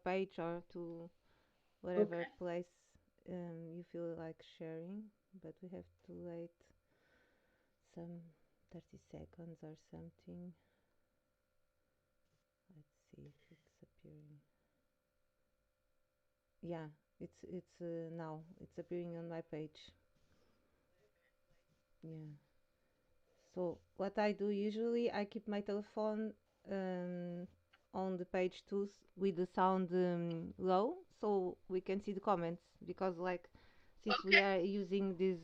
page or to whatever Okay. place you feel like sharing. But we have to wait some 30 seconds or something. Let's see if it's appearing. Yeah, it's now it's appearing on my page. Yeah. So what I do usually, I keep my telephone um, on the page too with the sound low, so we can see the comments. Because like, since we Okay. are using these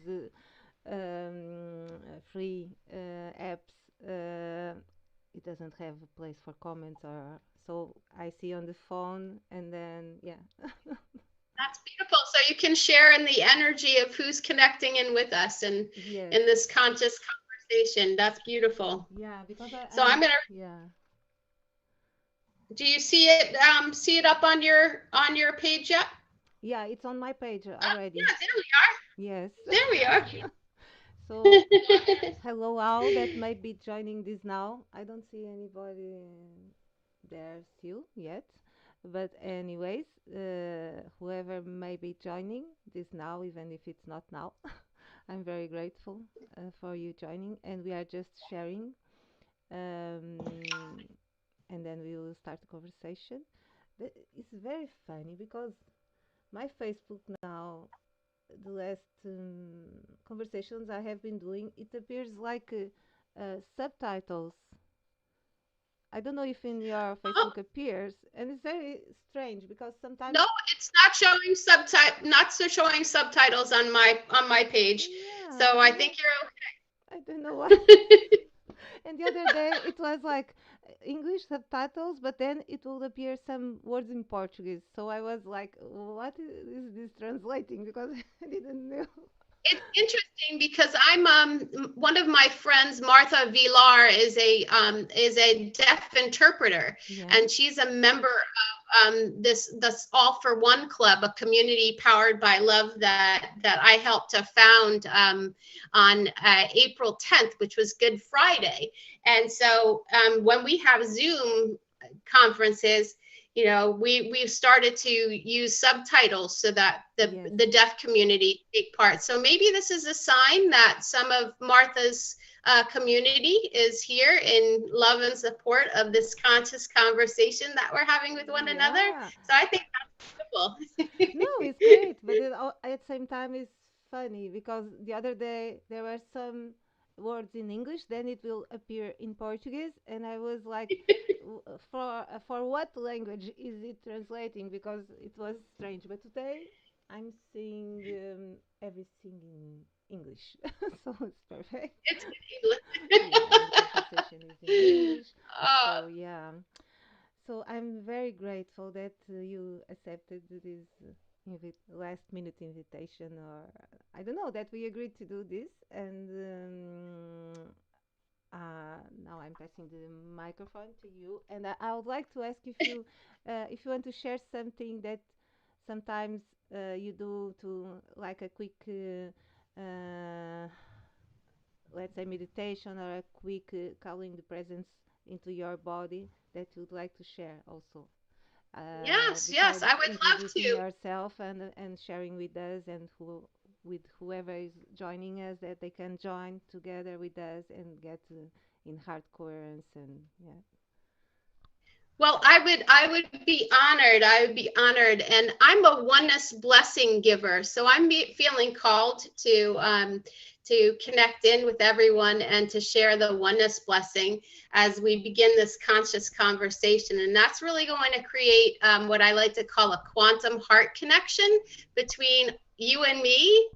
free apps, it doesn't have a place for comments, or so I see on the phone, and then yeah. That's beautiful. So you can share in the energy of who's connecting in with us and Yes. in this conscious conversation. That's beautiful. Yeah, because So I'm gonna. yeah. Do you see it up on your page yet? Yeah, it's on my page already. Yeah, there Yes. we are. There So, we are. hello all that might be joining this now. I don't see anybody there still yet. But anyways, whoever may be joining this now, even if it's not now, I'm very grateful for you joining, and we are just sharing, um, and then we will start the conversation. It's very funny because my Facebook now, the last conversations I have been doing, it appears like subtitles. I don't know if in your Oh, Facebook appears, and it's very strange because no, sometimes, it's not so showing subtitles on my page. yeah, So I and think you're I don't know why. okay. And the other day it was like English subtitles, but then it will appear some words in Portuguese. So I was like, what is this translating? Because I didn't know. It's interesting because I'm one of my friends, Martha Vilar, is a deaf interpreter, Yeah. and she's a member of this All for One Club, a community powered by love that I helped to found on April 10th, which was Good Friday. And so when we have Zoom conferences, we've started to use subtitles so that Yes. the deaf community take part. So maybe this is a sign that some of Martha's community is here in love and support of this conscious conversation that we're having with one another. Yeah. So I think that's No, beautiful. it's great, but at the same time, it's funny because the other day there were some words in English, then it will appear in Portuguese, and I was like, for what language is it translating? Because it was strange. But today I'm seeing everything in English, so it's perfect. It's English. Yeah, and the conversation is in English, Oh, so yeah. So I'm very grateful that you accepted this last minute invitation, or I don't know, that we agreed to do this. And now I'm passing the microphone to you, and I would like to ask if you want to share something that sometimes you do to like a quick. Let's say meditation or a quick calling the presence into your body that you'd like to share also, yes, yes, besides I would love introducing to. yourself and sharing with us, and who with whoever is joining us, that they can join together with us and get in hard coherence. And yeah. Well, I would be honored. I would be honored, and I'm a oneness blessing giver, so feeling called to connect in with everyone and to share the oneness blessing as we begin this conscious conversation, and that's really going to create what I like to call a quantum heart connection between you and me,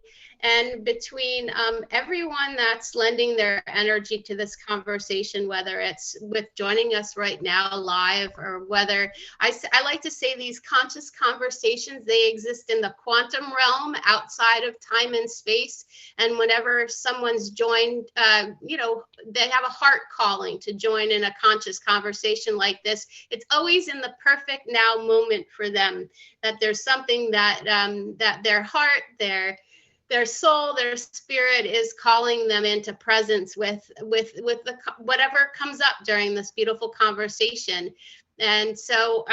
and between everyone that's lending their energy to this conversation, whether it's with joining us right now live, or whether I like to say these conscious conversations, they exist in the quantum realm outside of time and space. And whenever someone's joined, they have a heart calling to join in a conscious conversation like this, it's always in the perfect now moment for them, that there's something that their heart, their soul, their spirit is calling them into presence with whatever comes up during this beautiful conversation. And so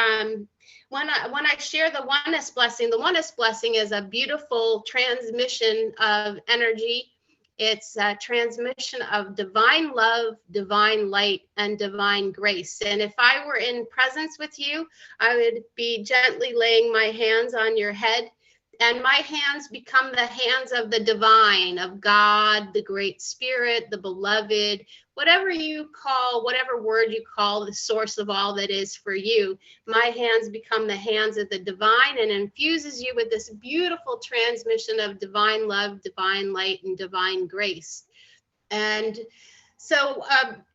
when I share the oneness blessing is a beautiful transmission of energy. It's a transmission of divine love, divine light, and divine grace. And if I were in presence with you, I would be gently laying my hands on your head, and my hands become the hands of the divine, of God, the great spirit, the beloved, whatever you call, whatever word you call the source of all that is for you. My hands become the hands of the divine and infuses you with this beautiful transmission of divine love, divine light, and divine grace. And so,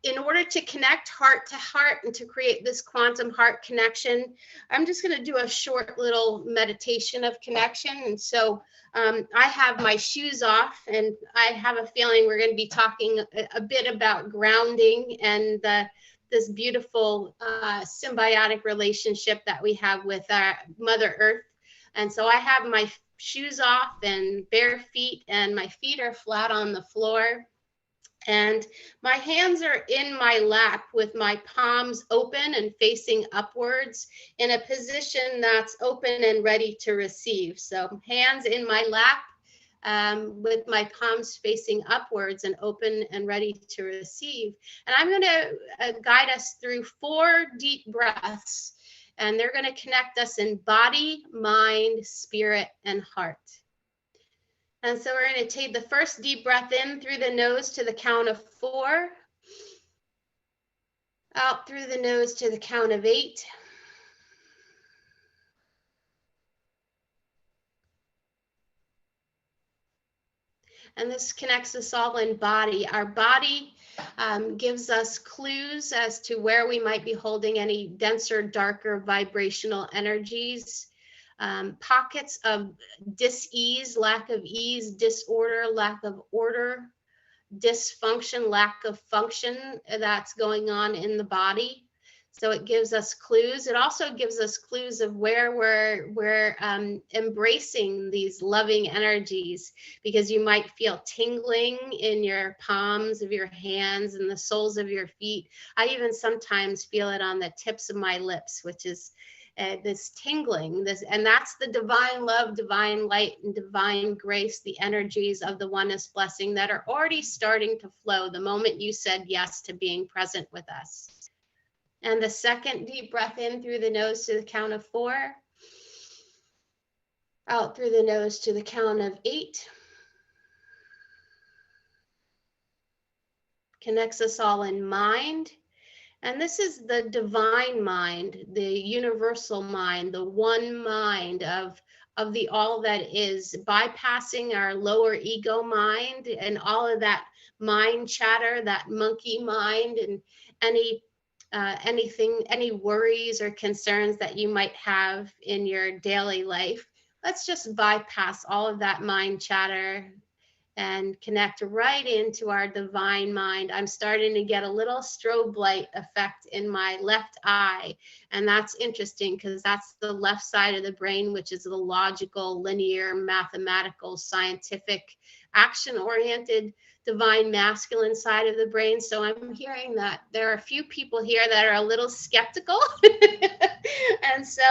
in order to connect heart to heart and to create this quantum heart connection, I'm just going to do a short little meditation of connection. And so, I have my shoes off, and I have a feeling we're going to be talking a bit about grounding and this beautiful symbiotic relationship that we have with our Mother Earth. And so, I have my shoes off and bare feet, and my feet are flat on the floor. And my hands are in my lap with my palms open and facing upwards in a position that's open and ready to receive. So hands in my lap with my palms facing upwards and open and ready to receive. And I'm going to guide us through 4 deep breaths. And they're going to connect us in body, mind, spirit, and heart. And so we're going to take the first deep breath in through the nose to the count of 4, out through the nose to the count of 8, and this connects us all in body. Our body gives us clues as to where we might be holding any denser, darker vibrational energies. Pockets of dis-ease, lack of ease, disorder, lack of order, dysfunction, lack of function that's going on in the body. So it gives us clues. It also gives us clues of where we're embracing these loving energies, because you might feel tingling in your palms of your hands and the soles of your feet. I even sometimes feel it on the tips of my lips, which is this tingling, and that's the divine love, divine light, and divine grace, the energies of the oneness blessing that are already starting to flow the moment you said yes to being present with us. And the second deep breath in through the nose to the count of 4, out through the nose to the count of 8, connects us all in mind. And this is the divine mind, the universal mind, the one mind of the all that is, bypassing our lower ego mind and all of that mind chatter, that monkey mind, and anything, any worries or concerns that you might have in your daily life. Let's just bypass all of that mind chatter and connect right into our divine mind. I'm starting to get a little strobe light effect in my left eye. And that's interesting because that's the left side of the brain, which is the logical, linear, mathematical, scientific, action-oriented, divine masculine side of the brain. So I'm hearing that there are a few people here that are a little skeptical. And so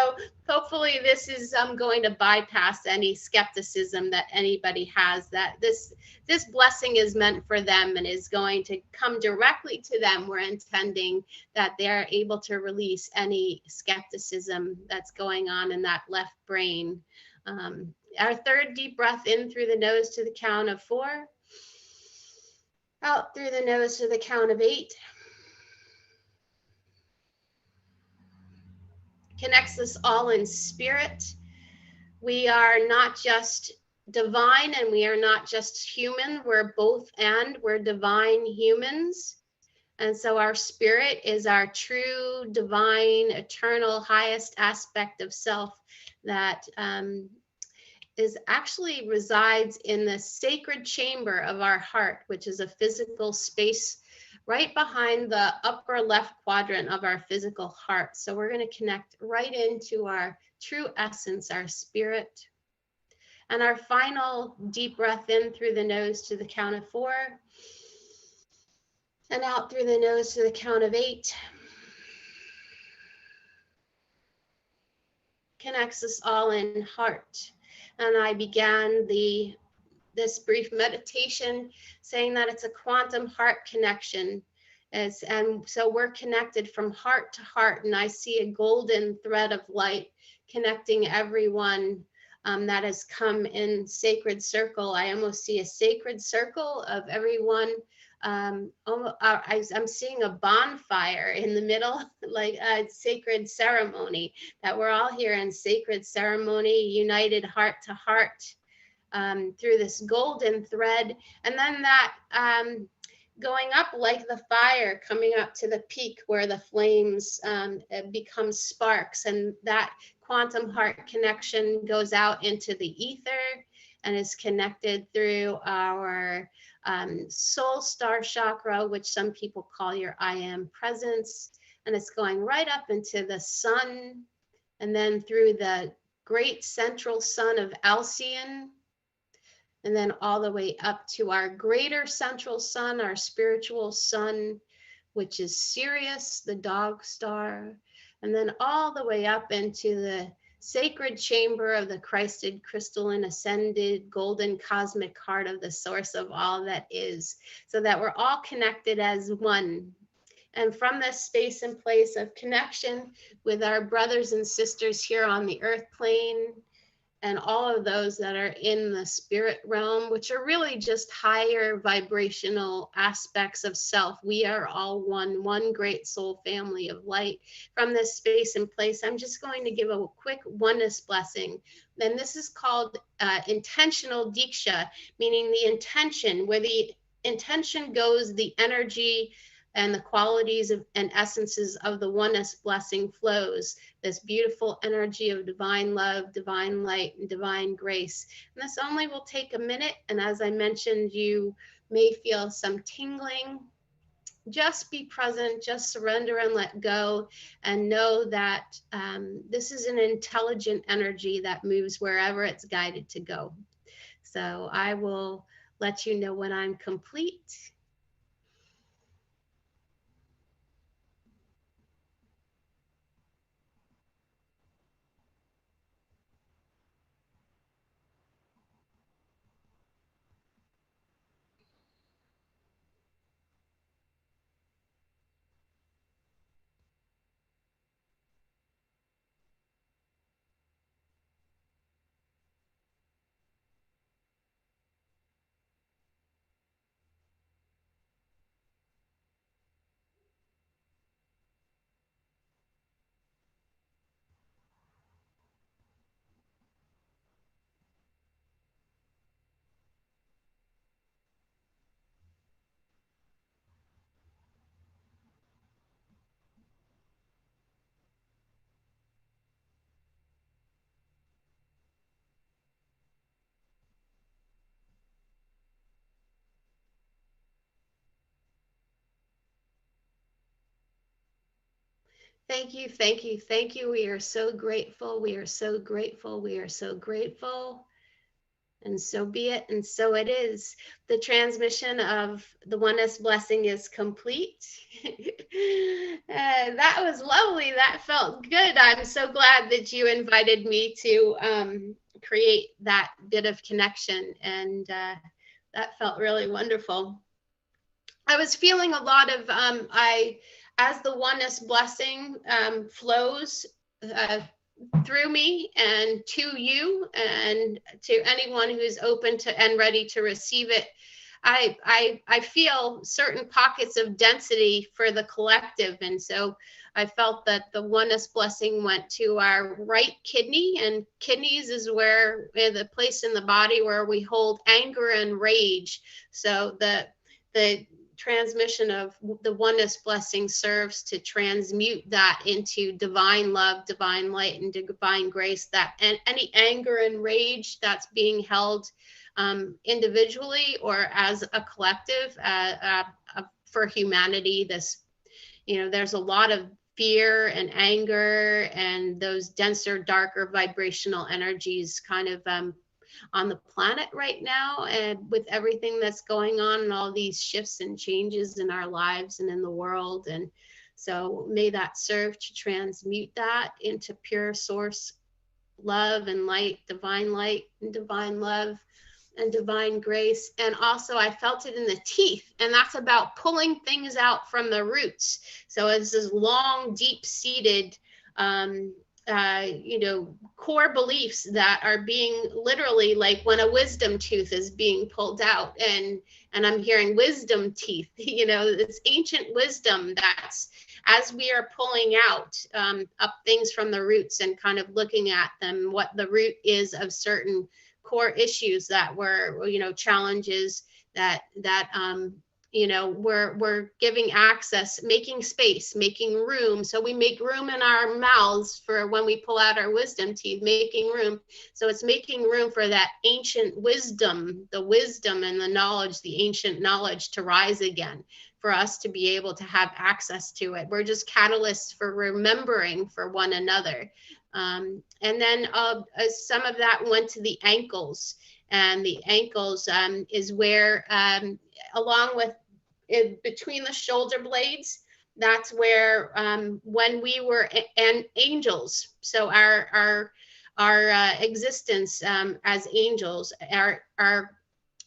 hopefully this is going to bypass any skepticism that anybody has, that this blessing is meant for them and is going to come directly to them. We're intending that they're able to release any skepticism that's going on in that left brain. Our third deep breath in through the nose to the count of 4, out through the nose to the count of 8. Connects us all in spirit. We are not just divine and we are not just human. We're both, and we're divine humans. And so our spirit is our true, divine, eternal, highest aspect of self that is actually resides in the sacred chamber of our heart, which is a physical space right behind the upper left quadrant of our physical heart. So we're going to connect right into our true essence, our spirit. And our final deep breath in through the nose to the count of 4, and out through the nose to the count of 8. connects us all in heart. And I began the this brief meditation saying that it's a quantum heart connection. And so we're connected from heart to heart, and I see a golden thread of light connecting everyone that has come in sacred circle. I almost see a sacred circle of everyone. I'm seeing a bonfire in the middle, like a sacred ceremony, that we're all here in sacred ceremony, united heart to heart, through this golden thread. And then that going up like the fire, coming up to the peak where the flames become sparks. And that quantum heart connection goes out into the ether and is connected through our soul star chakra, which some people call your I am presence. And it's going right up into the sun, and then through the great central sun of Alcyon, and then all the way up to our greater central sun, our spiritual sun, which is Sirius, the dog star, and then all the way up into the sacred chamber of the Christed crystalline ascended golden cosmic heart of the source of all that is, so that we're all connected as one. And from this space and place of connection with our brothers and sisters here on the earth plane, and all of those that are in the spirit realm, which are really just higher vibrational aspects of self. We are all one great soul family of light. From this space and place, I'm just going to give a quick oneness blessing. And this is called intentional diksha, meaning the intention, where the intention goes, the energy and the qualities of, and essences of the oneness blessing flows, this beautiful energy of divine love, divine light, and divine grace. And this only will take a minute. And as I mentioned, you may feel some tingling. Just be present, just surrender and let go, and know that this is an intelligent energy that moves wherever it's guided to go. So I will let you know when I'm complete. Thank you, thank you, thank you. We are so grateful. We are so grateful. We are so grateful. And so be it, and so it is. The transmission of the oneness blessing is complete. That was lovely. That felt good. I'm so glad that you invited me to create that bit of connection, and that felt really wonderful. I was feeling a lot of as the oneness blessing flows through me and to you and to anyone who's open to and ready to receive it. I feel certain pockets of density for the collective, and so I felt that the oneness blessing went to our right kidney, and kidneys is where the place in the body where we hold anger and rage. So the transmission of the oneness blessing serves to transmute that into divine love, divine light, and divine grace. That and any anger and rage that's being held individually or as a collective for humanity, this, there's a lot of fear and anger and those denser, darker vibrational energies kind of on the planet right now, and with everything that's going on and all these shifts and changes in our lives and in the world. And so may that serve to transmute that into pure source love and light and divine love and divine grace. And also, I felt it in the teeth, and that's about pulling things out from the roots. So it's this long, deep seated, um, core beliefs that are being literally like when a wisdom tooth is being pulled out, and I'm hearing wisdom teeth. It's ancient wisdom that's as we are pulling out up things from the roots and kind of looking at them, what the root is of certain core issues that were, challenges that we're giving access, making space, making room. So we make room in our mouths for when we pull out our wisdom teeth, making room. So it's making room for that ancient wisdom, the wisdom and the knowledge, the ancient knowledge to rise again, for us to be able to have access to it. We're just catalysts for remembering for one another. And then some of that went to the ankles, and the ankles is where, along with between the shoulder blades, that's where when we were and angels. So our existence as angels, our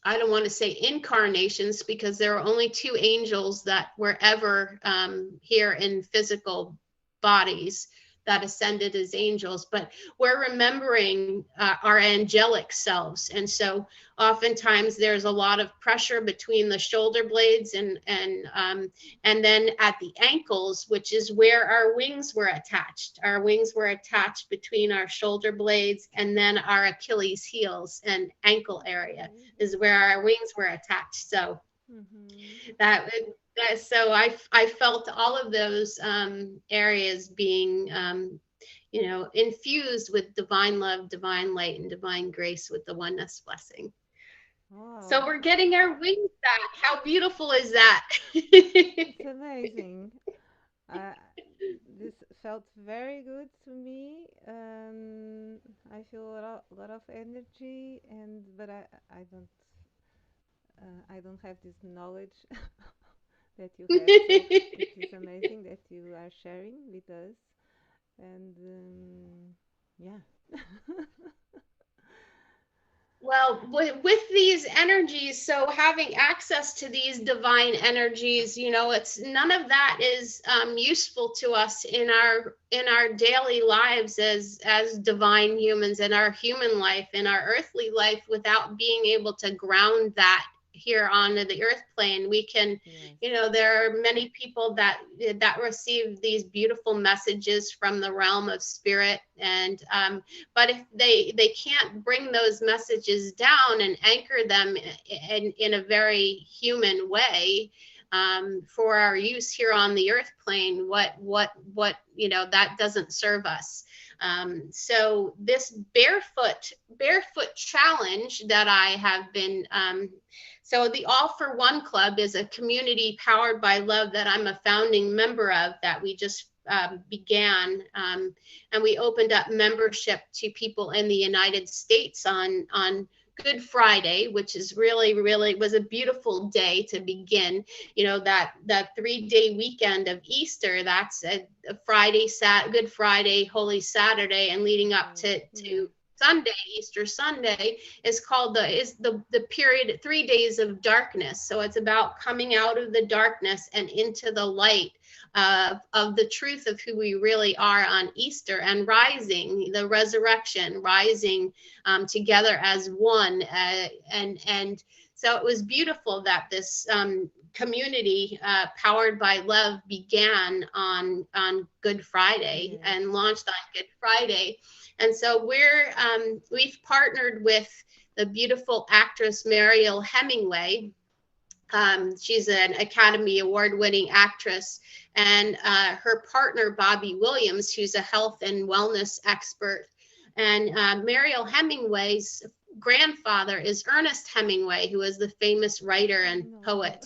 I don't want to say incarnations, because there are only two angels that were ever here in physical bodies that ascended as angels, but we're remembering our angelic selves. And so oftentimes there's a lot of pressure between the shoulder blades and then at the ankles, which is where our wings were attached. Our wings were attached between our shoulder blades, and then our Achilles heels and ankle area Okay. is where our wings were attached. So Mhm. that, so I felt all of those areas being infused with divine love, divine light, and divine grace with the oneness blessing. So Wow. we're getting our wings back. How beautiful is that? It's amazing. Uh, this felt very good to me. I feel lot of energy, and but I don't have this knowledge that you have. So it is amazing that you are sharing with us. And yeah. Well, with these energies, so having access to these divine energies, it's none of that is useful to us in our daily lives as divine humans, in our human life, in our earthly life, without being able to ground that here on the earth plane. We can, Yes. there are many people that receive these beautiful messages from the realm of spirit, and but if they can't bring those messages down and anchor them in a very human way, for our use here on the earth plane, that doesn't serve us. So this barefoot challenge that I have been, so the All for One Club is a community powered by love that I'm a founding member of, that we just began, and we opened up membership to people in the United States on Good Friday, which is really was a beautiful day to begin. That 3-day weekend of Easter. That's a Friday, Good Friday, Holy Saturday, and leading up Okay. Yeah. to Sunday, Easter Sunday, is called the period 3 days of darkness. So it's about coming out of the darkness and into the light of the truth of who we really are on Easter, and rising, the resurrection, rising together as one. And so it was beautiful that this community powered by love began on Good Friday Yes. and launched on Good Friday. And so we've partnered with the beautiful actress Mariel Hemingway. She's an Academy Award winning actress, and her partner, Bobby Williams, who's a health and wellness expert. And Mariel Hemingway's grandfather is Ernest Hemingway, who is the famous writer and No. poet.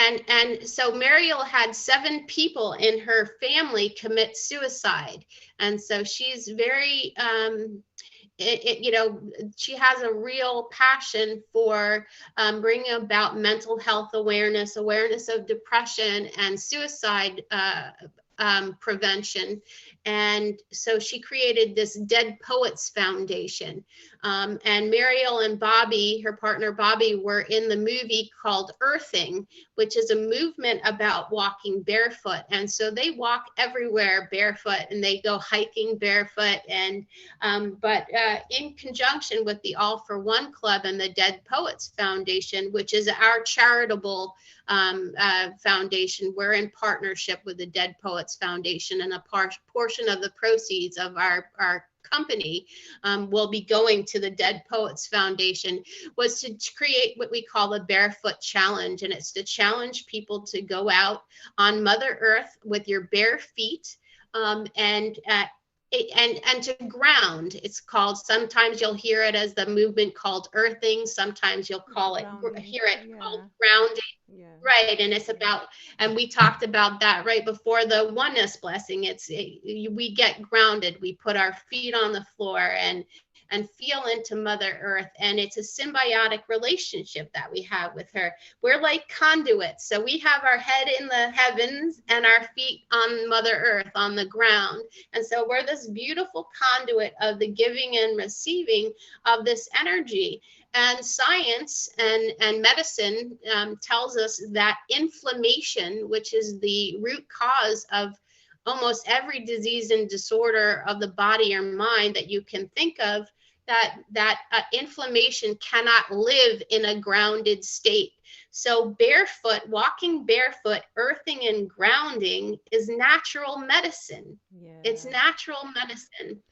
Um, and so Mariel had 7 people in her family commit suicide, and so she's very she has a real passion for bringing about mental health awareness, awareness of depression and suicide prevention. And so she created this Dead Poets Foundation. And Mariel and Bobby, her partner Bobby, were in the movie called Earthing, which is a movement about walking barefoot. And so they walk everywhere barefoot, and they go hiking barefoot. And but in conjunction with the All for One Club and the Dead Poets Foundation, which is our charitable foundation, we're in partnership with the Dead Poets Foundation, and a portion of the proceeds of our company will be going to the Dead Poets Foundation, was to create what we call a barefoot challenge. And it's to challenge people to go out on Mother Earth with your bare feet, and to ground. It's called, sometimes you'll hear it as the movement called earthing, sometimes you'll call it, Grounding. hear it called Yeah. grounding. Yeah. Right, and it's about, and we talked about that right before the oneness blessing. We get grounded, we put our feet on the floor and feel into Mother Earth, and it's a symbiotic relationship that we have with her. We're like conduits, so we have our head in the heavens and our feet on Mother Earth, on the ground, and so we're this beautiful conduit of the giving and receiving of this energy. And science and medicine tells us that inflammation, which is the root cause of almost every disease and disorder of the body or mind that you can think of, that inflammation cannot live in a grounded state. So barefoot, walking barefoot, earthing and grounding is natural medicine. It's Yeah. natural medicine.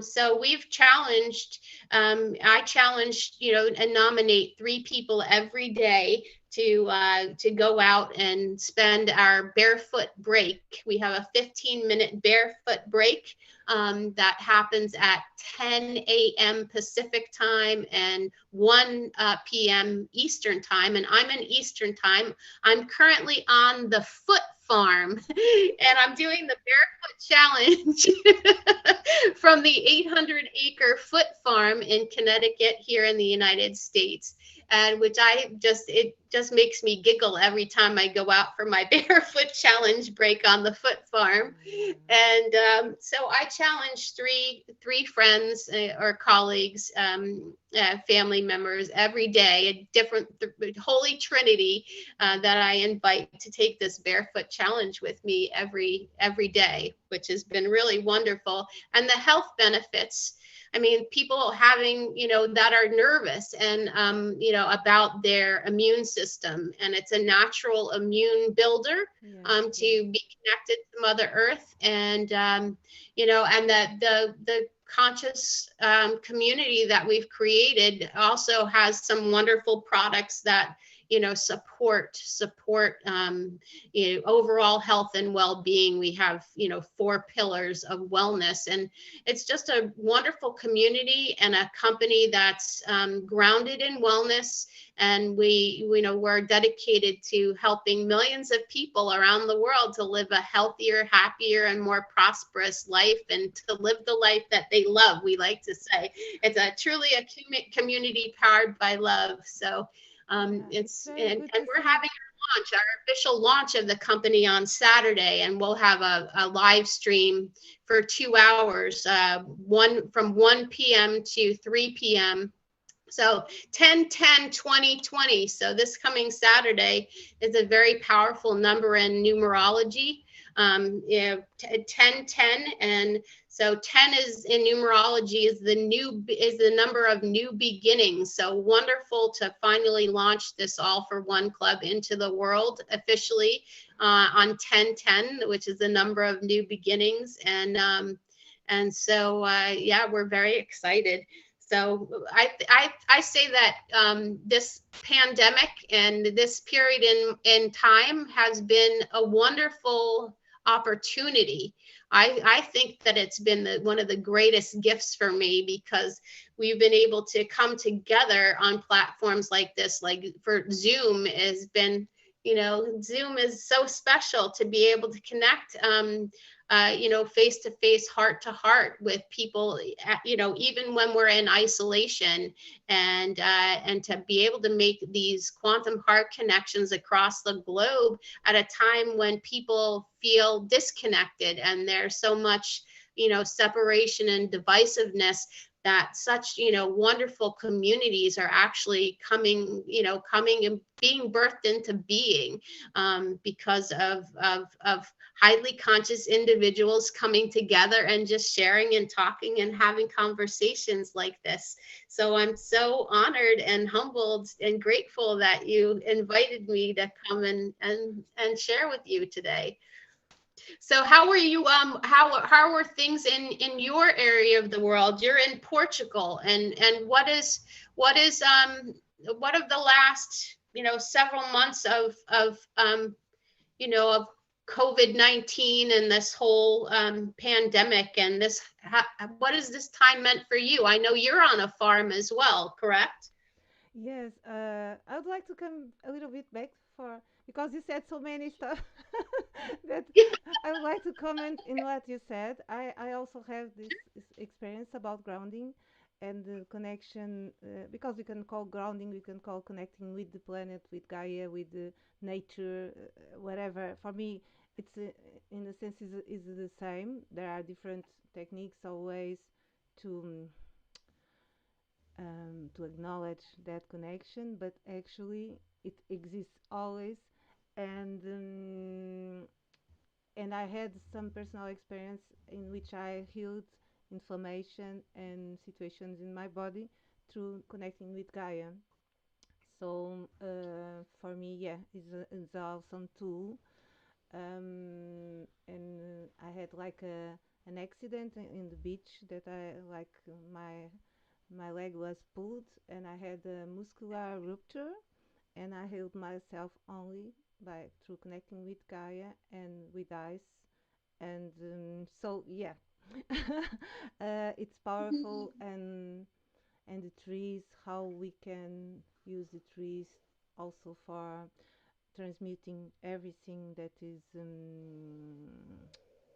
So we've challenged, I challenged, and nominate 3 people every day to go out and spend our barefoot break. We have a 15-minute barefoot break that happens at 10 a.m. Pacific time and 1 p.m. Eastern time. And I'm in Eastern time. I'm currently on the foot farm and I'm doing the barefoot challenge from the 800-acre foot farm in Connecticut here in the United States. And which it just makes me giggle every time I go out for my barefoot challenge break on the foot farm. And so I challenge three friends or colleagues, family members every day, a different Holy Trinity that I invite to take this barefoot challenge with me every day, which has been really wonderful. And the health benefits, I mean, people having, that are nervous and, about their immune system. And it's a natural immune builder Yes. to be connected to Mother Earth. And, and that the conscious community that we've created also has some wonderful products that support overall health and well-being. We have 4 pillars of wellness, and it's just a wonderful community and a company that's grounded in wellness. And we're dedicated to helping millions of people around the world to live a healthier, happier, and more prosperous life, and to live the life that they love. We like to say it's truly a community powered by love. So Yeah. It's very and good to we're see. having our official launch of the company on Saturday, and we'll have a live stream for 2 hours, from 1 p.m. to 3 p.m. So 10-10-20-20. So this coming Saturday is a very powerful number in numerology. 10-10, and so 10 is in numerology is the number of new beginnings. So wonderful to finally launch this All for One Club into the world officially on 10-10, which is the number of new beginnings. And so we're very excited. So I say that this pandemic and this period in time has been a wonderful opportunity. I think that it's been one of the greatest gifts for me, because we've been able to come together on platforms like this, like for Zoom has been Zoom is so special to be able to connect, face to face, heart to heart with people, even when we're in isolation, and to be able to make these quantum heart connections across the globe at a time when people feel disconnected and there's so much, separation and divisiveness, that such, wonderful communities are actually coming and being birthed into being, because of highly conscious individuals coming together and just sharing and talking and having conversations like this. So I'm so honored and humbled and grateful that you invited me to come and share with you today. So how are you, how are things in your area of the world? You're in Portugal, and what of the last, several months of COVID-19 and this whole pandemic, and what has this time meant for you? I know you're on a farm as well, correct? Yes, I would like to come a little bit back for because you said so many stuff that I would like to comment in what you said. I also have this experience about grounding and the connection because we can call grounding, we can call connecting with the planet, with Gaia, with the nature, whatever. For me, it's in a sense is the same. There are different techniques or ways to to acknowledge that connection, but actually it exists always. And and I had some personal experience in which I healed inflammation and situations in my body through connecting with Gaia. So for me, yeah, it's an awesome tool. And I had like an accident in the beach that I like my leg was pulled and I had a muscular rupture and I healed myself only by through connecting with Gaia and with ice. And so yeah, it's powerful and the trees, how we can use the trees also for transmuting everything that is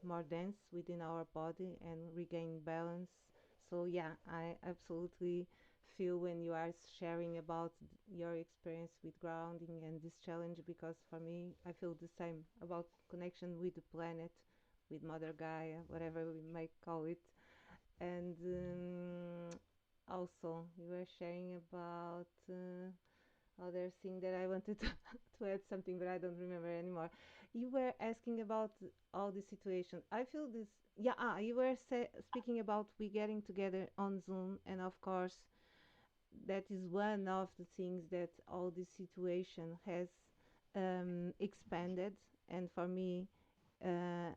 more dense within our body and regain balance. So yeah, I absolutely feel when you are sharing about your experience with grounding and this challenge because for me I feel the same about connection with the planet, with Mother Gaia, whatever we might call it. And also you were sharing about other thing that I wanted to, to add something, but I don't remember anymore. You were asking about all the situation. I feel this. Yeah, you were speaking about we getting together on Zoom, and of course, that is one of the things that all this situation has expanded. And for me, uh,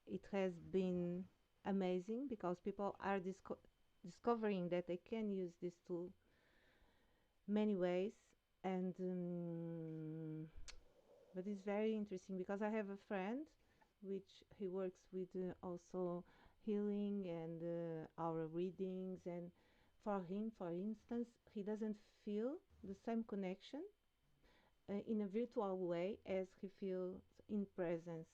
it has been amazing because people are discovering that they can use this tool many ways and but it's very interesting because I have a friend which he works with also healing and our readings and for him for instance he doesn't feel the same connection in a virtual way as he feels in presence,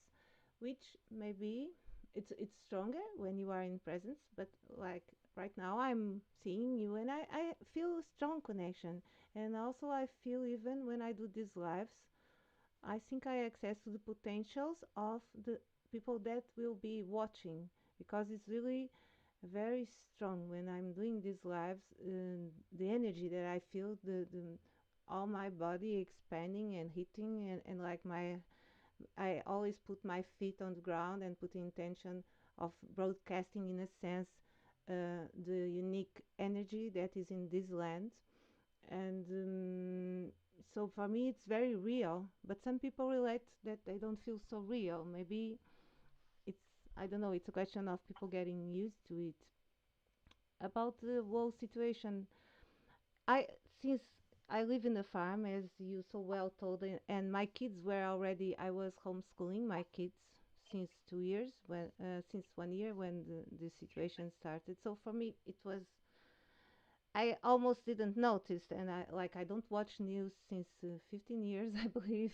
which maybe it's stronger when you are in presence, but like right now I'm seeing you and I feel a strong connection. And also I feel even when I do these lives, I think I access to the potentials of the people that will be watching because it's really very strong when I'm doing these lives. The energy that I feel, the all my body expanding and hitting and like my I always put my feet on the ground and put the intention of broadcasting in a sense the unique energy that is in this land and so for me it's very real but some people relate that they don't feel so real. Maybe it's I don't know, it's a question of people getting used to it. About the whole situation, I since I live in a farm as you so well told and my kids were already I was homeschooling my kids since 2 years when since 1 year when the situation started. So for me it was I almost didn't notice, and I don't watch news since 15 years, I believe,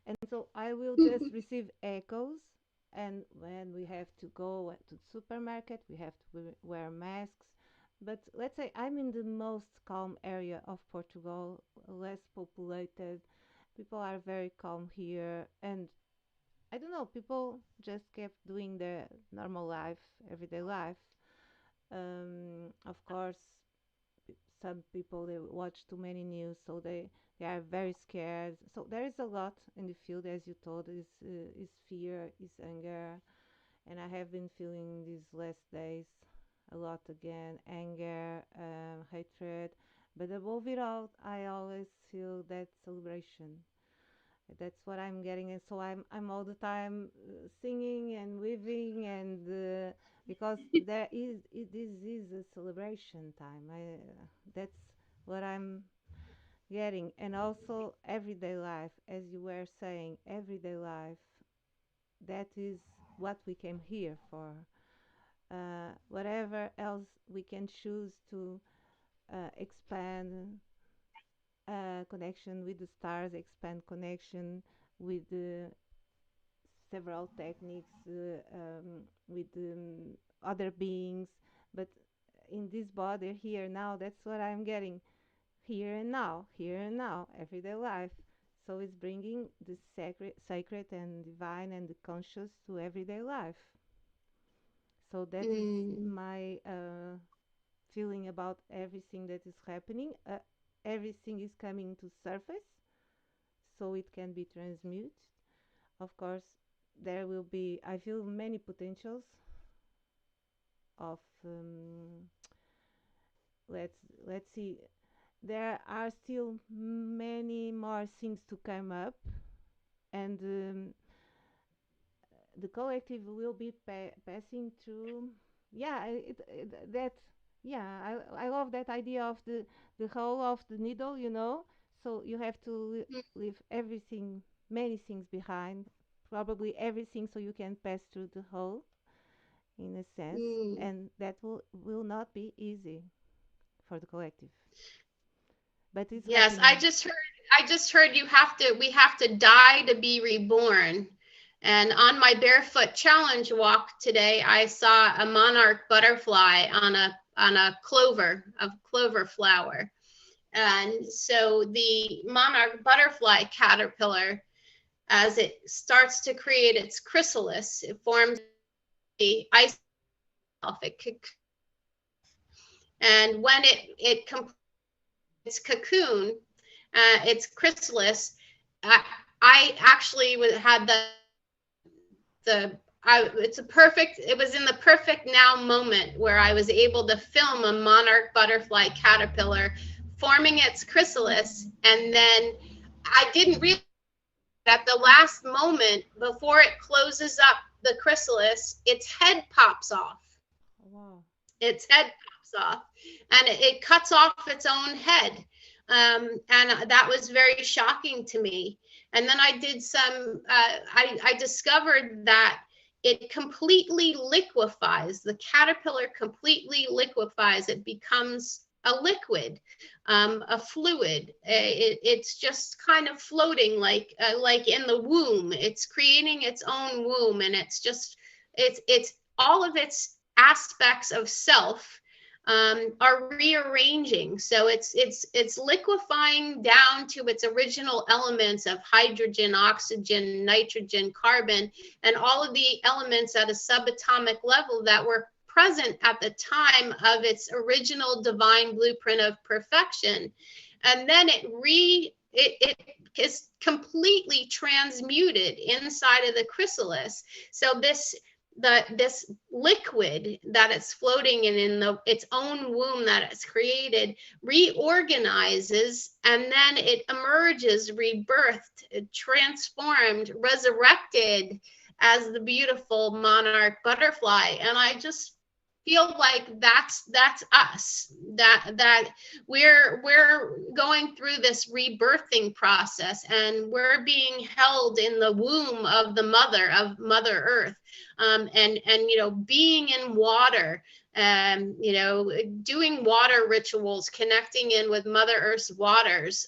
and so I will just receive echoes. And when we have to go to the supermarket, we have to wear masks. But let's say I'm in the most calm area of Portugal, less populated. People are very calm here, and I don't know. People just kept doing their normal life, everyday life. Of course, some people they watch too many news, so they are very scared. So there is a lot in the field, as you told, is fear, is anger, and I have been feeling these last days a lot again, anger, hatred. But above it all, I always feel that celebration. That's what I'm getting, and so I'm all the time singing and weaving, and because this is a celebration time. That's what I'm getting, and also everyday life, as you were saying, everyday life. That is what we came here for. Whatever else we can choose to expand connection with the stars, expand connection with the several techniques with other beings, but in this body here now, that's what I'm getting here and now, everyday life. So it's bringing the sacred and divine and the conscious to everyday life. So that is Mm. my feeling about everything that is happening. Everything is coming to surface, so it can be transmuted. Of course, there will be. I feel many potentials of. Let's let's see. There are still many more things to come up, and the collective will be passing through. Yeah, that. Yeah, I love that idea of the hole of the needle. So you have to leave everything, many things behind, probably everything, so you can pass through the hole in a sense, Mm. and that will not be easy for the collective, but it's Yes, happening. I just heard we have to die to be reborn. And on my barefoot challenge walk today, I saw a monarch butterfly on a clover flower. And so the monarch butterfly caterpillar, as it starts to create its chrysalis, it forms a ice itself. And when it completes its cocoon, its chrysalis, I, I actually had it was in the perfect now moment where I was able to film a monarch butterfly caterpillar forming its chrysalis, and then I didn't realize at the last moment before it closes up the chrysalis, its head pops off. Wow. Its head pops off, and it cuts off its own head. And that was very shocking to me. And then I did I discovered that it completely liquefies. The caterpillar completely liquefies. It becomes a liquid, a fluid. It's just kind of floating like in the womb. It's creating its own womb, and it's all of its aspects of self are rearranging. So it's liquefying down to its original elements of hydrogen, oxygen, nitrogen, carbon, and all of the elements at a subatomic level that were present at the time of its original divine blueprint of perfection. And then it is completely transmuted inside of the chrysalis. So this liquid that it's floating in its own womb that it's created reorganizes, and then it emerges rebirthed, transformed, resurrected as the beautiful monarch butterfly. And feel like that's us, that we're going through this rebirthing process, and we're being held in the womb of the mother earth, and being in water, doing water rituals, connecting in with mother earth's waters,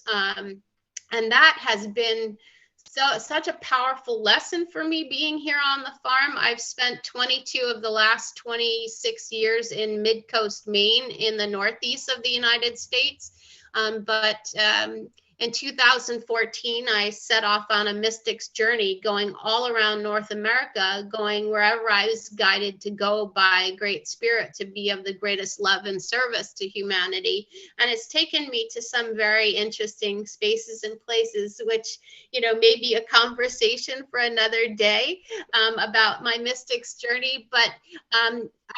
and that has been such a powerful lesson for me being here on the farm. I've spent 22 of the last 26 years in mid-coast Maine in the northeast of the United States. But in 2014, I set off on a mystics journey going all around North America, going wherever I was guided to go by Great Spirit to be of the greatest love and service to humanity. And it's taken me to some very interesting spaces and places, which, maybe a conversation for another day, about my mystics journey. But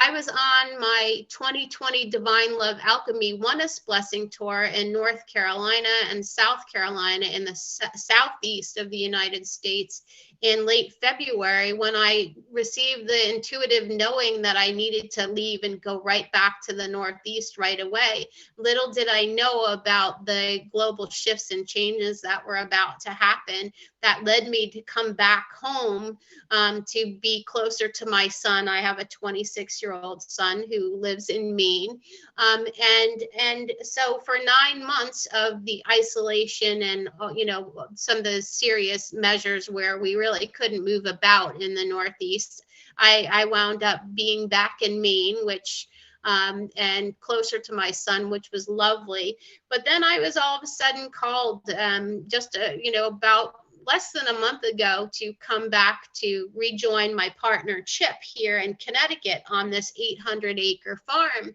I was on my 2020 Divine Love Alchemy Oneness Blessing Tour in North Carolina and South Carolina in the southeast of the United States in late February, when I received the intuitive knowing that I needed to leave and go right back to the Northeast right away. Little did I know about the global shifts and changes that were about to happen that led me to come back home, to be closer to my son. I have a 26-year-old son who lives in Maine. And so for 9 months of the isolation and, some of the serious measures where we really couldn't move about in the Northeast, I wound up being back in Maine, which and closer to my son, which was lovely. But then I was all of a sudden called, about less than a month ago, to come back to rejoin my partner Chip here in Connecticut on this 800-acre farm.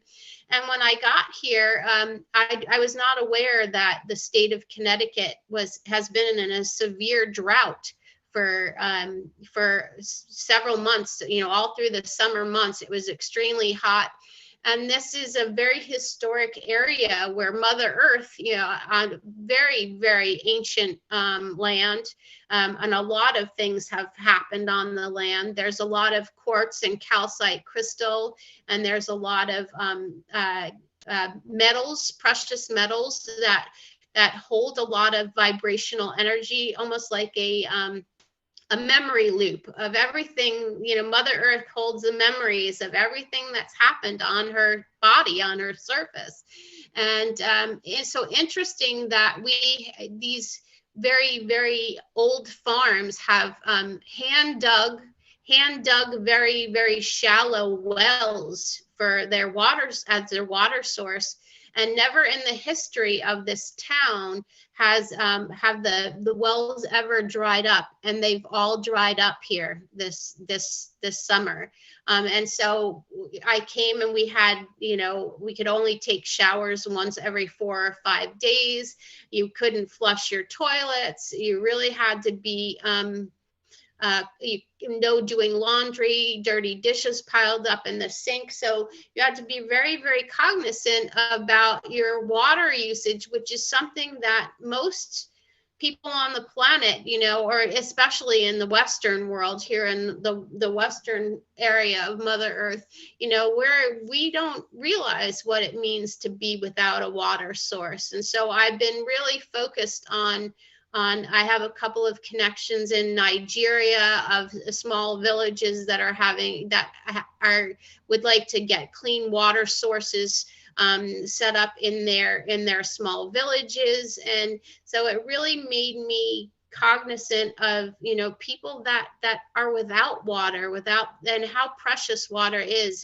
And when I got here, I was not aware that the state of Connecticut has been in a severe drought for several months. All through the summer months, it was extremely hot. And this is a very historic area where Mother Earth, on very, very ancient land, and a lot of things have happened on the land. There's a lot of quartz and calcite crystal, and there's a lot of metals, precious metals that hold a lot of vibrational energy, almost like a memory loop of everything. Mother Earth holds the memories of everything that's happened on her body, on her surface. And it's so interesting that these very, very old farms have hand dug very, very shallow wells for their waters as their water source. And never in the history of this town have the wells ever dried up, and they've all dried up here this summer. And so I came, and we had, we could only take showers once every 4 or 5 days. You couldn't flush your toilets. You really had to be doing laundry, dirty dishes piled up in the sink. So you have to be very, very cognizant about your water usage, which is something that most people on the planet, or especially in the Western world, here in the Western area of Mother Earth, where we don't realize what it means to be without a water source. And so I've been really focused on I have a couple of connections in Nigeria of small villages that would like to get clean water sources set up in their small villages. And so it really made me cognizant of, people that are without water, and how precious water is,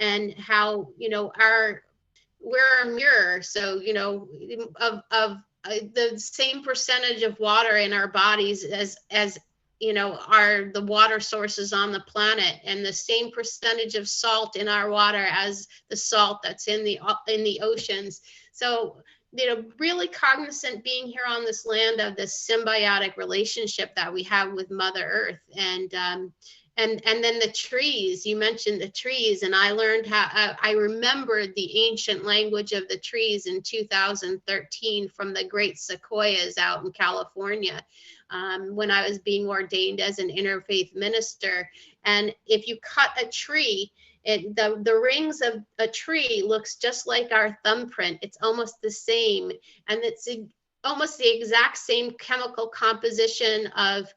and how, we're a mirror. So, of the same percentage of water in our bodies as are the water sources on the planet, and the same percentage of salt in our water as the salt that's in the oceans. So, really cognizant being here on this land of this symbiotic relationship that we have with Mother Earth. And then the trees, you mentioned the trees, and I learned I remembered the ancient language of the trees in 2013 from the great sequoias out in California, when I was being ordained as an interfaith minister. And if you cut a tree, The rings of a tree looks just like our thumbprint. It's almost the same, and almost the exact same chemical composition of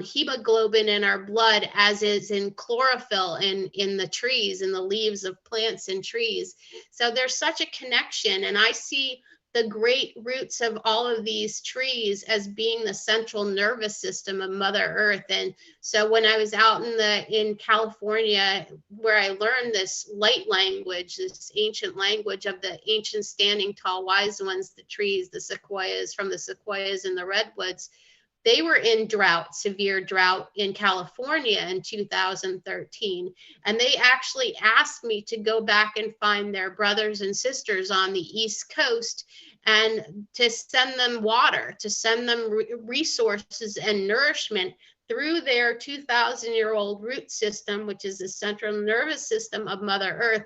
hemoglobin in our blood as is in chlorophyll in the trees, in the leaves of plants and trees. So there's such a connection, and I see the great roots of all of these trees as being the central nervous system of Mother Earth. And so when I was out in California, where I learned this light language, this ancient language of the ancient standing tall wise ones, the trees, the sequoias, from the sequoias and the redwoods, they were in drought, severe drought in California in 2013. And they actually asked me to go back and find their brothers and sisters on the East Coast and to send them water, to send them resources and nourishment through their 2,000-year-old root system, which is the central nervous system of Mother Earth,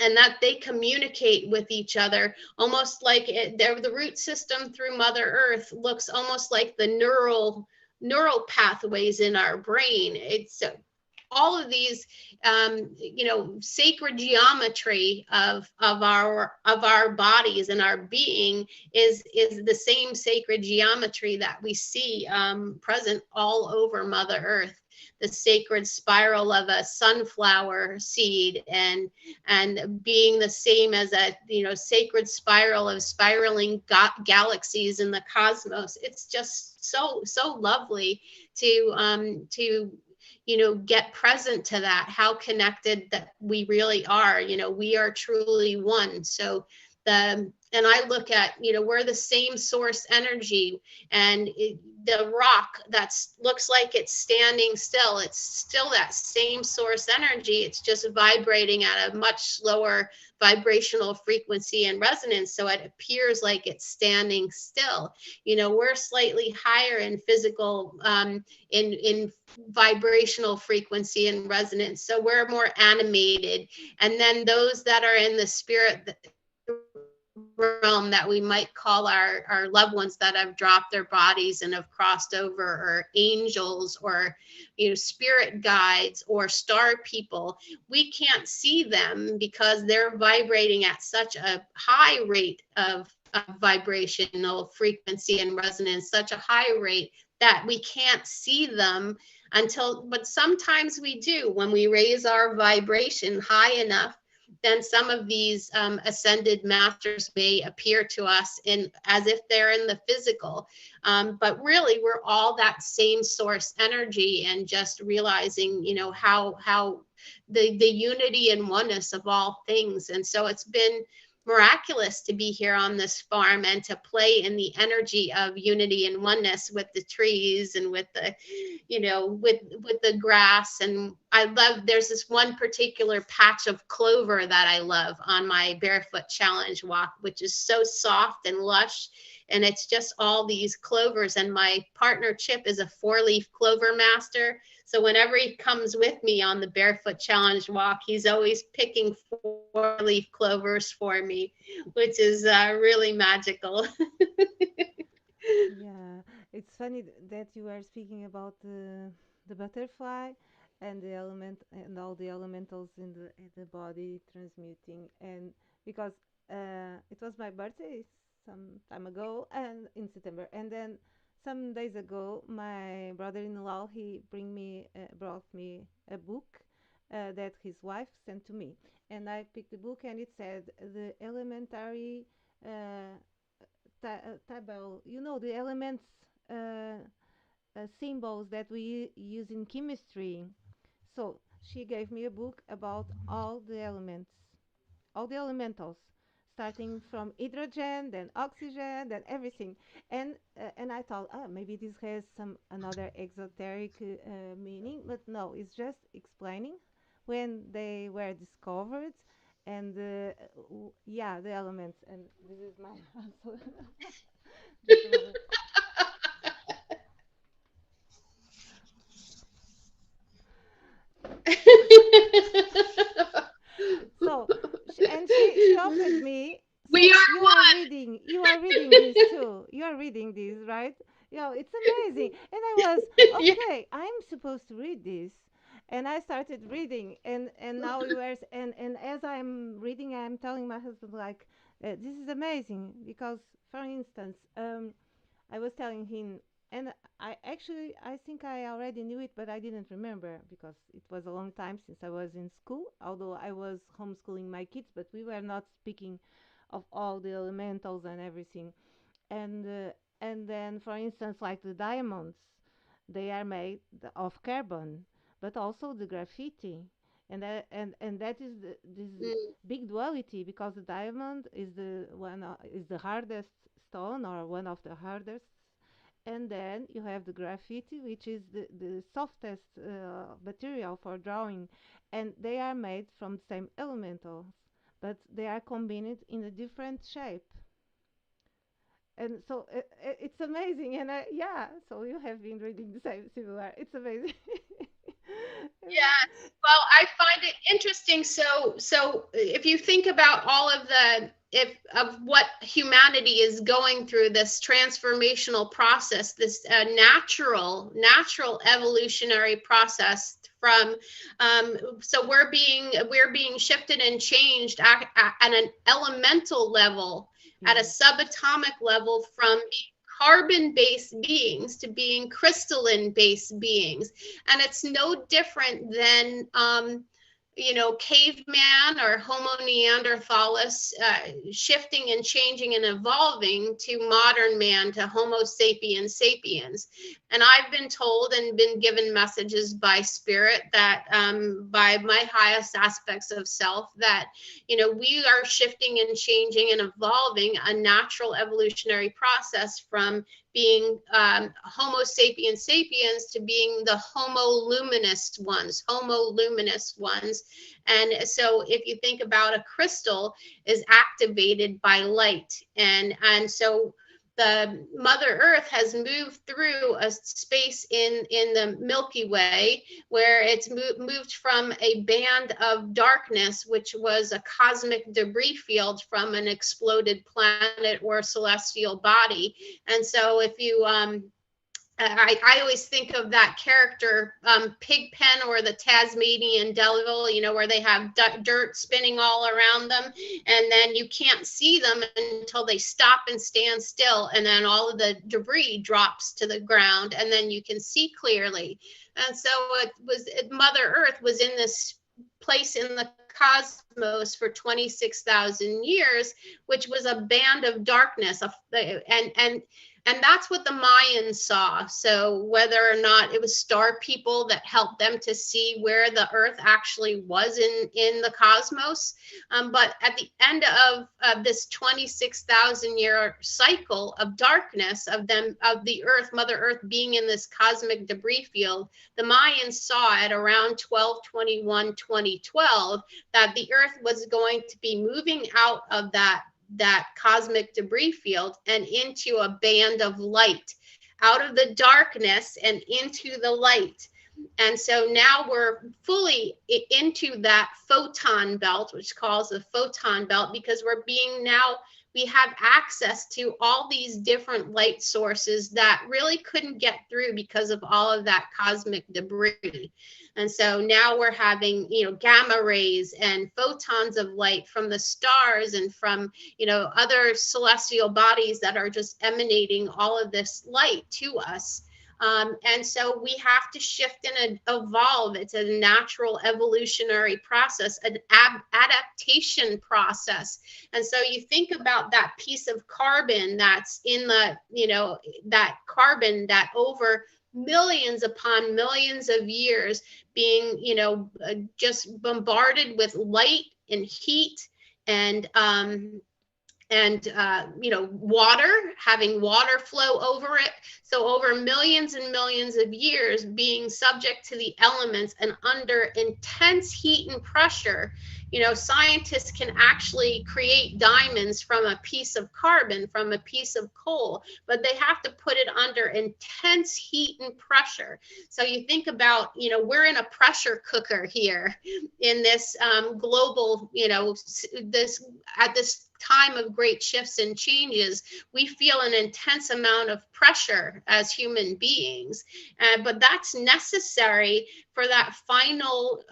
and that they communicate with each other almost like the root system through Mother Earth looks almost like the neural pathways in our brain. It's all of these sacred geometry of our bodies and our being is the same sacred geometry that we see present all over Mother Earth. The sacred spiral of a sunflower seed, and being the same as a sacred spiral of spiraling galaxies in the cosmos. It's just so lovely to get present to that, how connected that we really are. We are truly one. So and I look at, we're the same source energy, and the rock that's looks like it's standing still, it's still that same source energy. It's just vibrating at a much slower vibrational frequency and resonance, so it appears like it's standing still. We're slightly higher in physical in vibrational frequency and resonance, so we're more animated. And then those that are in the spirit realm, that we might call our loved ones that have dropped their bodies and have crossed over, or angels, or spirit guides, or star people, we can't see them because they're vibrating at such a high rate of vibrational frequency and resonance, such a high rate that we can't see them but sometimes we do. When we raise our vibration high enough, then some of these ascended masters may appear to us in as if they're in the physical, but really we're all that same source energy, and just realizing how the unity and oneness of all things. And so it's been miraculous to be here on this farm and to play in the energy of unity and oneness with the trees, and with the with the grass. And I love, there's this one particular patch of clover that I love on my barefoot challenge walk, which is so soft and lush, and it's just all these clovers. And my partner Chip is a 4-leaf clover master, so whenever he comes with me on the barefoot challenge walk, he's always picking 4-leaf clovers for me, which is really magical. Yeah, it's funny that you were speaking about the butterfly and the element and all the elementals in the body transmuting. And because it was my birthday some time ago, and in September, and then some days ago my brother-in-law, he brought me a book that his wife sent to me, and I picked the book, and it said the elementary uh, table, the elements, symbols that we use in chemistry. So she gave me a book about all the elementals, starting from hydrogen, then oxygen, then everything. And I thought, maybe this has some another exoteric meaning, but no, it's just explaining when they were discovered, and yeah, the elements. And this is my answer. Just a moment. So, she offered me. We So are you are reading this too. You are reading this, right? It's amazing. And I was one. okay. I'm supposed to read this, And I started reading, and now you are, and as I'm reading, I'm telling my husband like, this is amazing because, for instance, I was telling him, and I think I already knew it, but I didn't remember because it was a long time since I was in school. Although I was homeschooling my kids, but we were not speaking of all the elementals and everything. And then, for instance, like the diamonds, they are made of carbon, but also the graffiti, and that is this Mm, big duality because the diamond is the hardest stone or one of the hardest, and then you have the graffiti, which is the softest material for drawing, and they are made from the same elementals, but they are combined in a different shape. And so it's amazing, and yeah, so you have been reading the same similar. It's amazing. yes. Well, I find it interesting. So if you think about all of the if of what humanity is going through, this transformational process, this natural evolutionary process from so we're being shifted and changed at an elemental level, at a Yes. subatomic level, from being carbon based beings to being crystalline based beings. And it's no different than caveman or Homo neanderthalis shifting and changing and evolving to modern man, to Homo sapiens sapiens. And I've been told and been given messages by spirit, that by my highest aspects of self, that we are shifting and changing and evolving, a natural evolutionary process from being Homo sapiens sapiens to being the Homo luminous ones. And so if you think about, a crystal is activated by light. And so the Mother Earth has moved through a space in the Milky Way, where it's moved from a band of darkness, which was a cosmic debris field from an exploded planet or celestial body. And so if you I always think of that character, Pigpen, or the Tasmanian Devil, where they have dirt spinning all around them, and then you can't see them until they stop and stand still, and then all of the debris drops to the ground, and then you can see clearly. And so Mother Earth was in this place in the cosmos for 26,000 years, which was a band of darkness, and that's what the Mayans saw. So whether or not it was star people that helped them to see where the Earth actually was in the cosmos, but at the end of this 26,000-year cycle of darkness, of the Earth, Mother Earth being in this cosmic debris field, the Mayans saw at around 1221-2012 that the Earth was going to be moving out of that cosmic debris field and into a band of light, out of the darkness and into the light. And so now we're fully into that photon belt, which calls the photon belt, because we have access to all these different light sources that really couldn't get through because of all of that cosmic debris. And so now we're having, gamma rays and photons of light from the stars and from, other celestial bodies that are just emanating all of this light to us. And so we have to shift and evolve. It's a natural evolutionary process, an adaptation process. And so you think about that piece of carbon that's in that carbon that over millions upon millions of years being, just bombarded with light and heat and water, having water flow over it. So over millions and millions of years being subject to the elements and under intense heat and pressure, scientists can actually create diamonds from a piece of carbon, from a piece of coal, but they have to put it under intense heat and pressure. So you think about, we're in a pressure cooker here in this global, this at this time of great shifts and changes. We feel an intense amount of pressure as human beings, but that's necessary for that final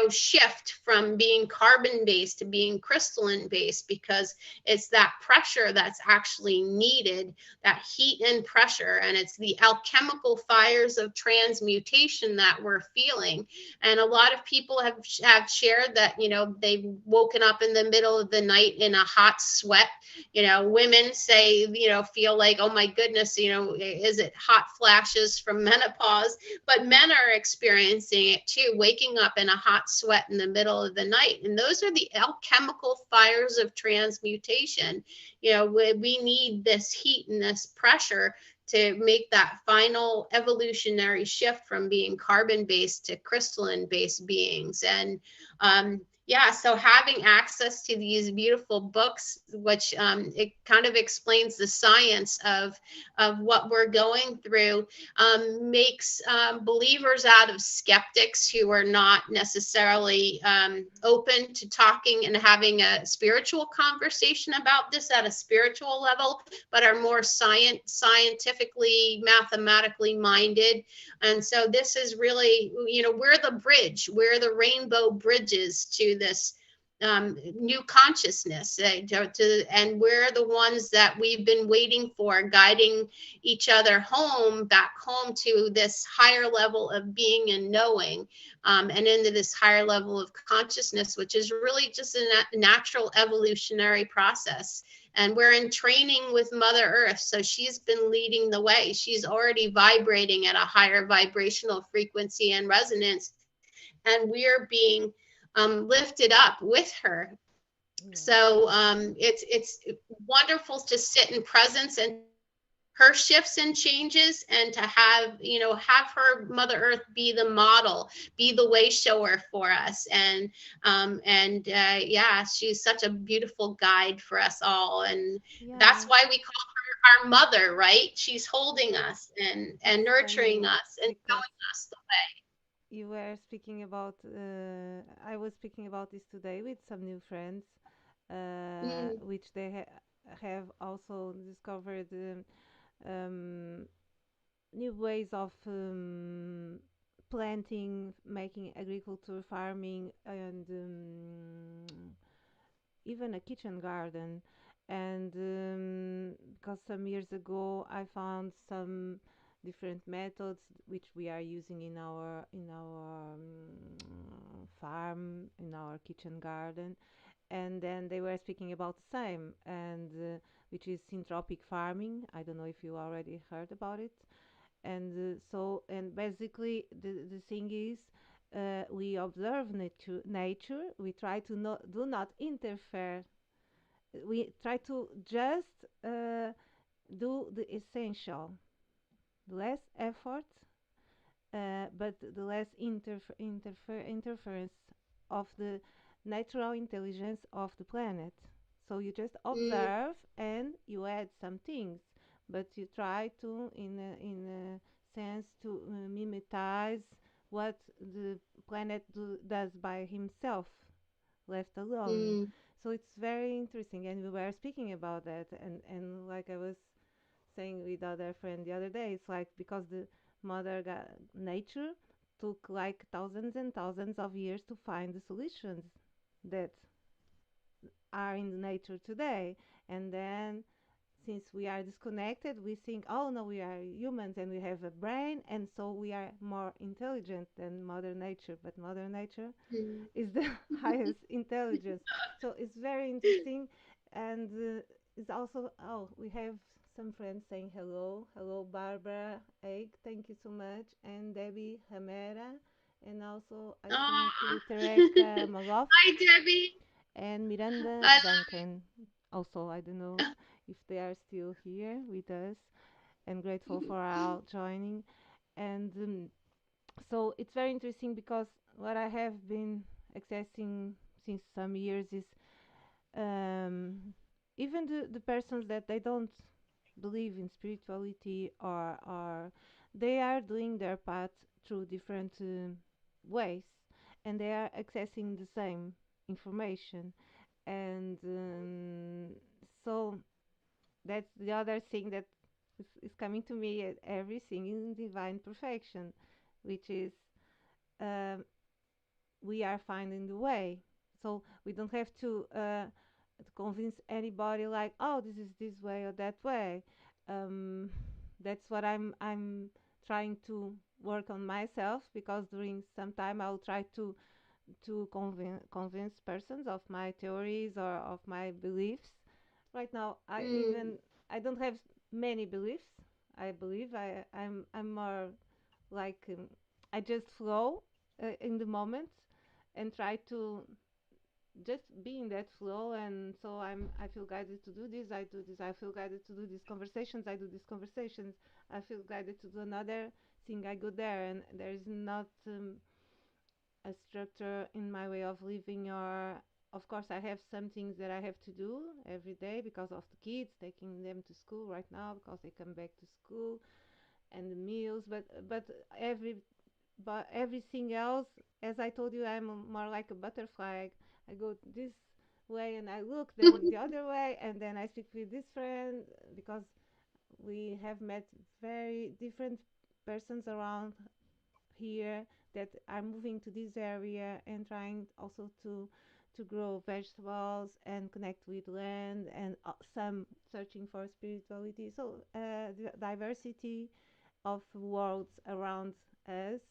shift from being carbon based to being crystalline based, because it's that pressure that's actually needed, that heat and pressure, and it's the alchemical fires of transmutation that we're feeling. And a lot of people have shared that they've woken up in the middle of the night in a hot sweat. Women say, feel like, oh my goodness, is it hot flashes from menopause? But men are experiencing it too, waking up in a hot sweat in the middle of the night. And those are the alchemical fires of transmutation. We need this heat and this pressure to make that final evolutionary shift from being carbon based to crystalline based beings. And yeah, so having access to these beautiful books, which it kind of explains the science of what we're going through, makes believers out of skeptics who are not necessarily open to talking and having a spiritual conversation about this at a spiritual level, but are more scientifically, mathematically minded. And so this is really, we're the bridge, we're the rainbow bridges to this new consciousness, and we're the ones that we've been waiting for, guiding each other back home to this higher level of being and knowing, and into this higher level of consciousness, which is really just a natural evolutionary process. And we're in training with Mother Earth, so she's been leading the way. She's already vibrating at a higher vibrational frequency and resonance, and we're being lifted up with her. Yes. So it's wonderful to sit in presence and to see her shifts and changes, and to have her Mother Earth be the model, be the way shower for us. And yeah, she's such a beautiful guide for us all, and that's Yeah, why we call her our mother, right? She's holding us and it's nurturing funny us and because showing us the you were speaking about, I was speaking about this today with some new friends, way. which they have also discovered um, new ways of planting, making agriculture, farming, and even a kitchen garden. And because some years ago I found some different methods which we are using in our farm, in our kitchen garden, and then they were speaking about the same, and which is syntropic farming. I don't know if you already heard about it. And and basically the thing is, we observe nature. We try to do not interfere. We try to just do the essential, less effort, but the less interference of the natural intelligence of the planet. So you just Mm, observe and you add some things, but you try to, in a sense, to mimetize what the planet does by himself, left alone. mm, So it's very interesting, and we were speaking about that, and like I was saying with other friend the other day, it's like because the nature took like thousands and thousands of years to find the solutions that are in the nature today, and then since we are disconnected, we think, oh no, we are humans and we have a brain, and so we are more intelligent than Mother Nature. But Mother Nature mm. is the highest intelligence. So it's very interesting, and it's also, oh, we have some friends saying hello. Hello, Barbara Egg, thank you so much, and Debbie Hamera, and also I think Oh, Tereka Maloff hi, Debbie. and Miranda I Duncan. Also, I don't know if they are still here with us, and grateful for our joining. And so it's very interesting because what I have been accessing since some years is um, even the persons that they don't believe in spirituality, or they are doing their path through different ways, and they are accessing the same information. And so that's the other thing that is coming to me at everything in divine perfection, which is um, we are finding the way. So we don't have to convince anybody like, oh, this is this way or that way. Um, that's what I'm trying to work on myself, because during some time I'll try to convince persons of my theories or of my beliefs. Right now, Mm, I don't have many beliefs. I believe I'm more like I just flow in the moment and try to just be in that flow. And so I feel guided to do this, I do this. I feel guided to do these conversations, I do these conversations. I feel guided to do another thing, I go there. And there is not a structure in my way of living. Or of course I have some things that I have to do every day because of the kids, taking them to school right now because they come back to school, and the meals. But every but everything else, as I told you, I'm more like a butterfly. I go this way and I look, then the other way, and then I speak with this friend, because we have met very different persons around here that are moving to this area and trying also to grow vegetables and connect with land, and some searching for spirituality. So the diversity of worlds around us.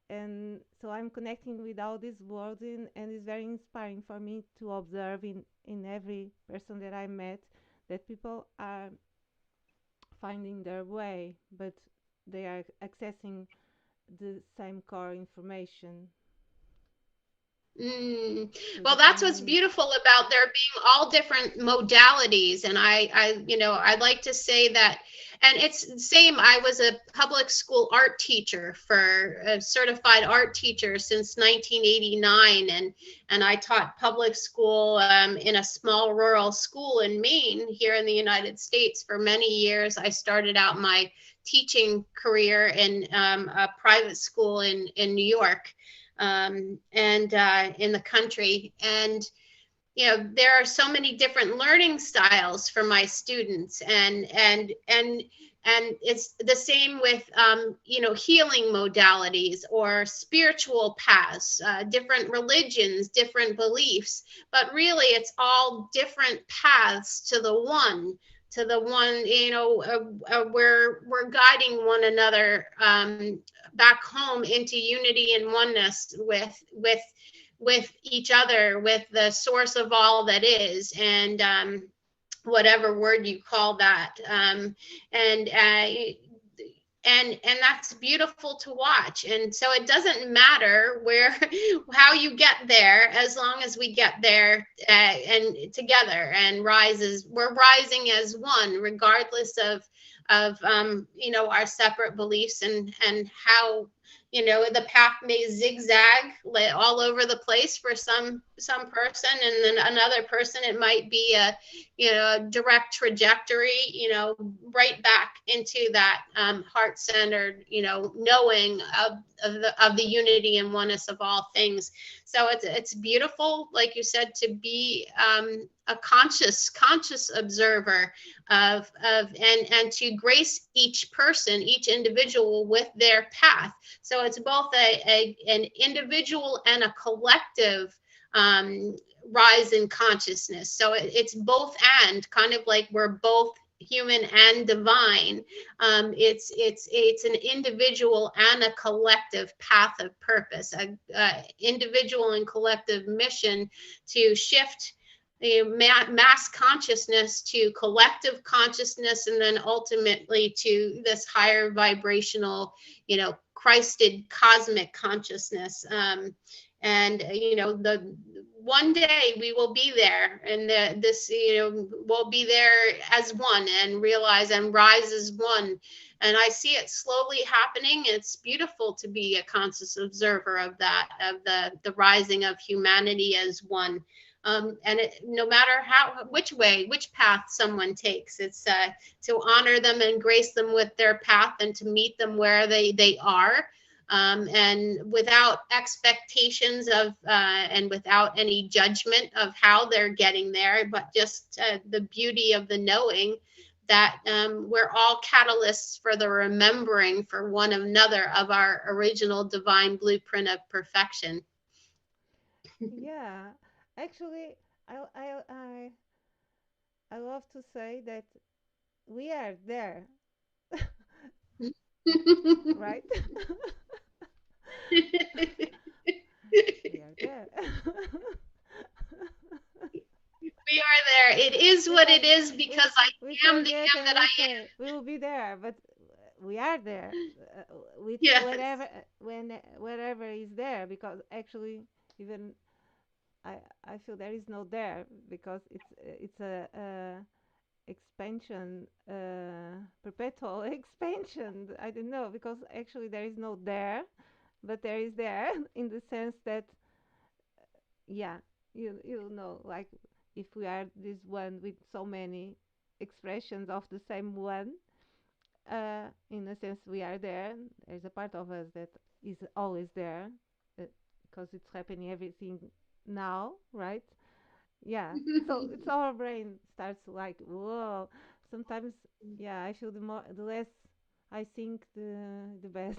And so I'm connecting with all these worlds, and it's very inspiring for me to observe in every person that I met that people are finding their way, but they are accessing the same core information mm. through Well, that's different what's means. beautiful about there being all different modalities. And I'd like to say that, and it's the same. I was a public school art teacher for a certified art teacher since 1989. And I taught public school in a small rural school in Maine here in the United States for many years. I started out my teaching career in a private school in New York, and in the country. And there are so many different learning styles for my students, and it's the same with healing modalities or spiritual paths, different religions, different beliefs. But really it's all different paths to the one. We're guiding one another back home into unity and oneness with each other, with the source of all that is, and whatever word you call that. And and that's beautiful to watch. And so it doesn't matter where how you get there, as long as we get there and together, and we're rising as one, regardless of our separate beliefs, and how the path may zigzag all over the place for some person, and then another person it might be a direct trajectory, right back into that heart-centered, knowing of the unity and oneness of all things. So it's beautiful, like you said, to be a conscious observer and to grace each person, each individual, with their path. So it's both an individual and a collective rise in consciousness. So it's both, and kind of like we're both human and divine. It's an individual and a collective path of purpose, a individual and collective mission to shift the mass consciousness to collective consciousness, and then ultimately to this higher vibrational, Christed cosmic consciousness. and the one day we will be there, and this we'll be there as one and realize and rise as one. And I see it slowly happening. It's beautiful to be a conscious observer of that, of the rising of humanity as one. And no matter which way, which path someone takes, it's to honor them and grace them with their path, and to meet them where they are, and without expectations of and without any judgment of how they're getting there, but just the beauty of the knowing that we're all catalysts for the remembering for one another of our original divine blueprint of perfection. Yeah, actually, I I I I love to say that we are there, right? We are there. We are there. It is what Because it is we because I we am the forget am and that we I say we will be there, but we are there, with am. whatever, Yes. when wherever is there. Because actually, even I I feel there is no there, because it's a expansion, perpetual expansion. I don't know, because actually there is no there, but there is there in the sense that, yeah, you know, like, if we are this one with so many expressions of the same one, in a sense we are there. There's a part of us that is always there, because it's happening everything now, right? Yeah. So it's our brain starts like, whoa. Sometimes, yeah, I feel the less I think, the best.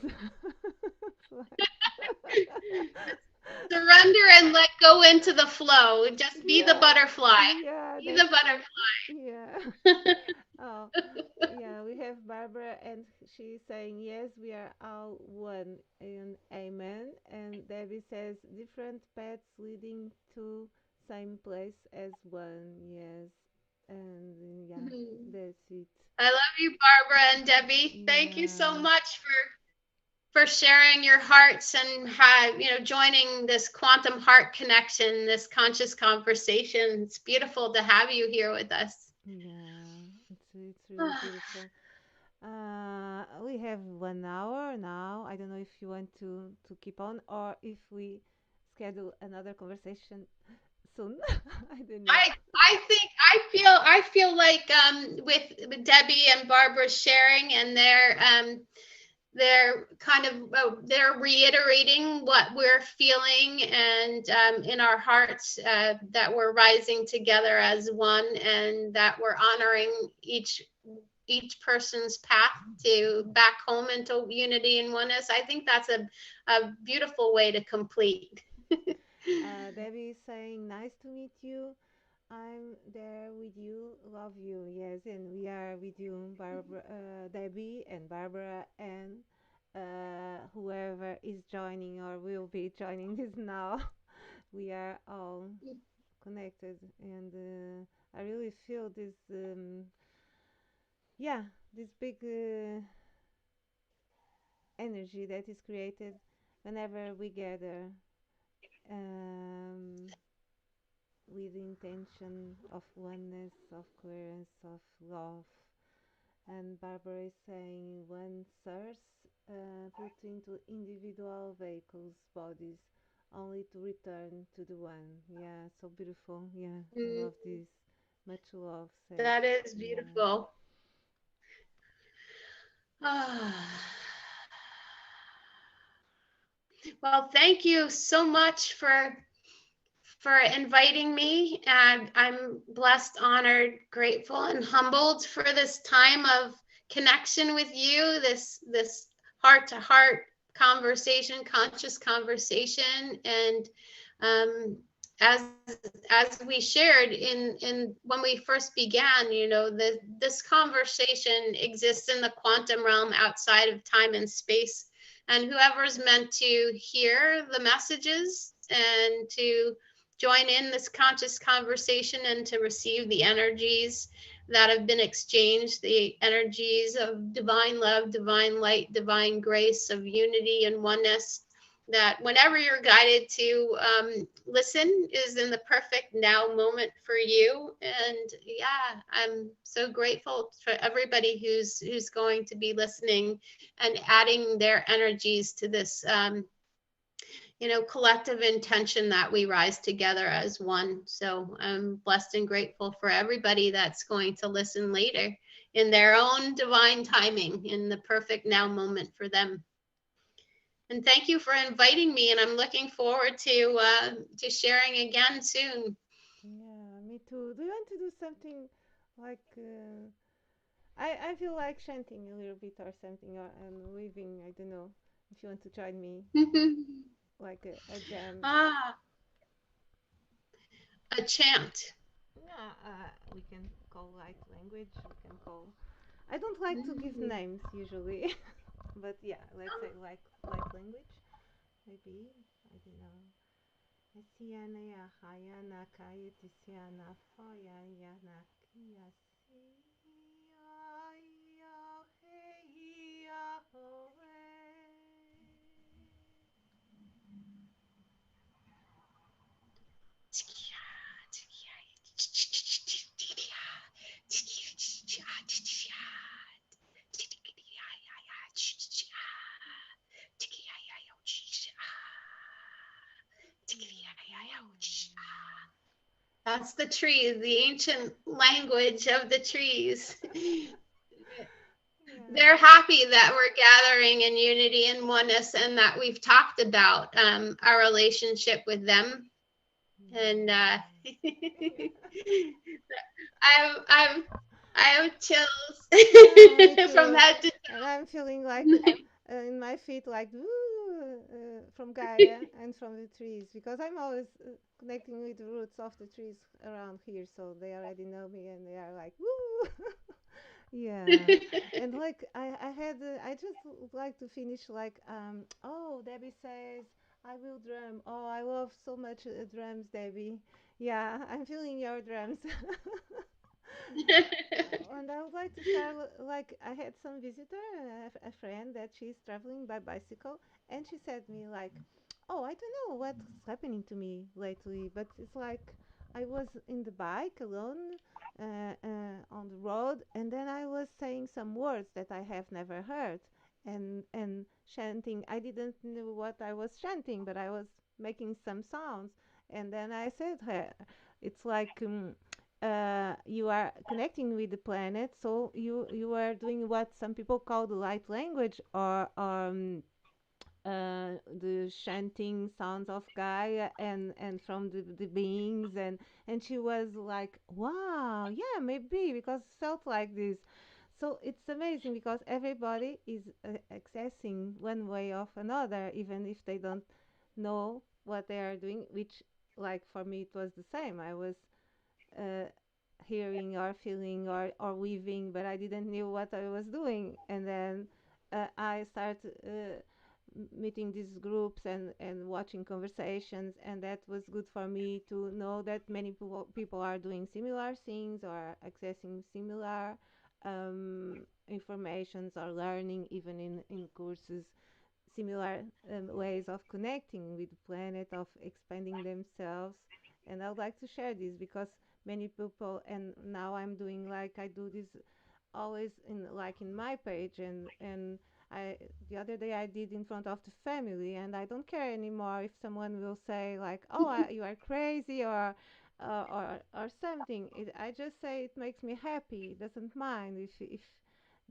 It's Surrender and let go into the flow. Just be the yeah, butterfly. yeah, Be the that's so, butterfly. yeah. Oh, yeah, we have Barbara, and she's saying, yes, we are all one, and amen. And Debbie says, different paths leading to same place as one, yes. And yeah, that's it. I love you, Barbara and Debbie. Thank you so Yeah, much for sharing your hearts and joining this quantum heart connection, this conscious conversation. It's beautiful to have you here with us. yeah, it's really beautiful. We have 1 hour now. I don't know if you want to keep on, or if we schedule another conversation soon. I don't know. I feel like with Debbie and Barbara sharing, and they're kind of they're reiterating what we're feeling, and in our hearts, that we're rising together as one, and that we're honoring each person's path to back home into unity and oneness. I think that's a beautiful way to complete. Debbie is saying, nice to meet you. I'm there with you. Love you. Yes, and we are with you, Barbara, Debbie, and Barbara, and whoever is joining or will be joining this now. We are all connected, and I really feel this, yeah, this big energy that is created whenever we gather, um, with intention of oneness, of coherence, of love. And Barbara is saying, when souls put into individual vehicles, bodies, only to return to the one. Yeah, so beautiful. Yeah, I Mm, love this. Much love, says. that is Yeah. beautiful. Ah. Well, thank you so much for inviting me. And I'm blessed, honored, grateful, and humbled for this time of connection with you, this heart to heart conversation, conscious conversation. And um, as we shared in when we first began, this conversation exists in the quantum realm outside of time and space. And whoever's meant to hear the messages and to join in this conscious conversation and to receive the energies that have been exchanged, the energies of divine love, divine light, divine grace, of unity and oneness. that whenever you're guided to listen is in the perfect now moment for you. And yeah, I'm so grateful for everybody who's going to be listening and adding their energies to this collective intention that we rise together as one. So I'm blessed and grateful for everybody that's going to listen later in their own divine timing, in the perfect now moment for them. And thank you for inviting me, and I'm looking forward to sharing again soon. Yeah, me too. Do you want to do something like I feel like chanting a little bit or something or and weaving. I don't know if you want to join me like a jam. Ah, a chant. Yeah, we can call light language. We can call. I don't like to give Mm. names usually, but yeah, let's say like light language. Maybe I don't know. Asiana ya haya na kaya tisiana foya ya na kia si ya ya hey ya ho That's the trees, the ancient language of the trees. yeah. They're happy that we're gathering in unity and oneness, and that we've talked about our relationship with them. And I've I've I have chills Yeah, me from too. head to And I'm feeling like in my feet, like woo, from Gaia and from the trees, because I'm always connecting with the roots of the trees around here, so they already know me and they are like woo. Yeah, and like I just would like to finish like oh, Debbie says I will drum. Oh, I love so much drums, Debbie. Yeah, I'm feeling your drums. And I would like to share, like, I had some visitor, a friend that she's traveling by bicycle, and she said me like, "Oh, I don't know what's happening to me lately, but it's like I was in the bike alone on the road, and then I was saying some words that I have never heard, and chanting. I didn't know what I was chanting, but I was making some sounds, and then I said her, it's like." You are connecting with the planet, so you are doing what some people call the light language, or the chanting sounds of Gaia and from the beings, and she was like, wow, yeah, maybe because it felt like this. So it's amazing because everybody is accessing one way of another, even if they don't know what they are doing, which, like, for me it was the same. I was uh, hearing or feeling or weaving, but I didn't know what I was doing. And then I started meeting these groups and watching conversations, and that was good for me to know that many people are doing similar things or accessing similar informations or learning even in courses similar ways of connecting with the planet, of expanding themselves. And I would like to share this because many people, and now I'm doing like I do this always in like in my page, and I the other day I did in front of the family, and I don't care anymore if someone will say like, "Oh, you are crazy," or something. I just say it makes me happy. It doesn't mind if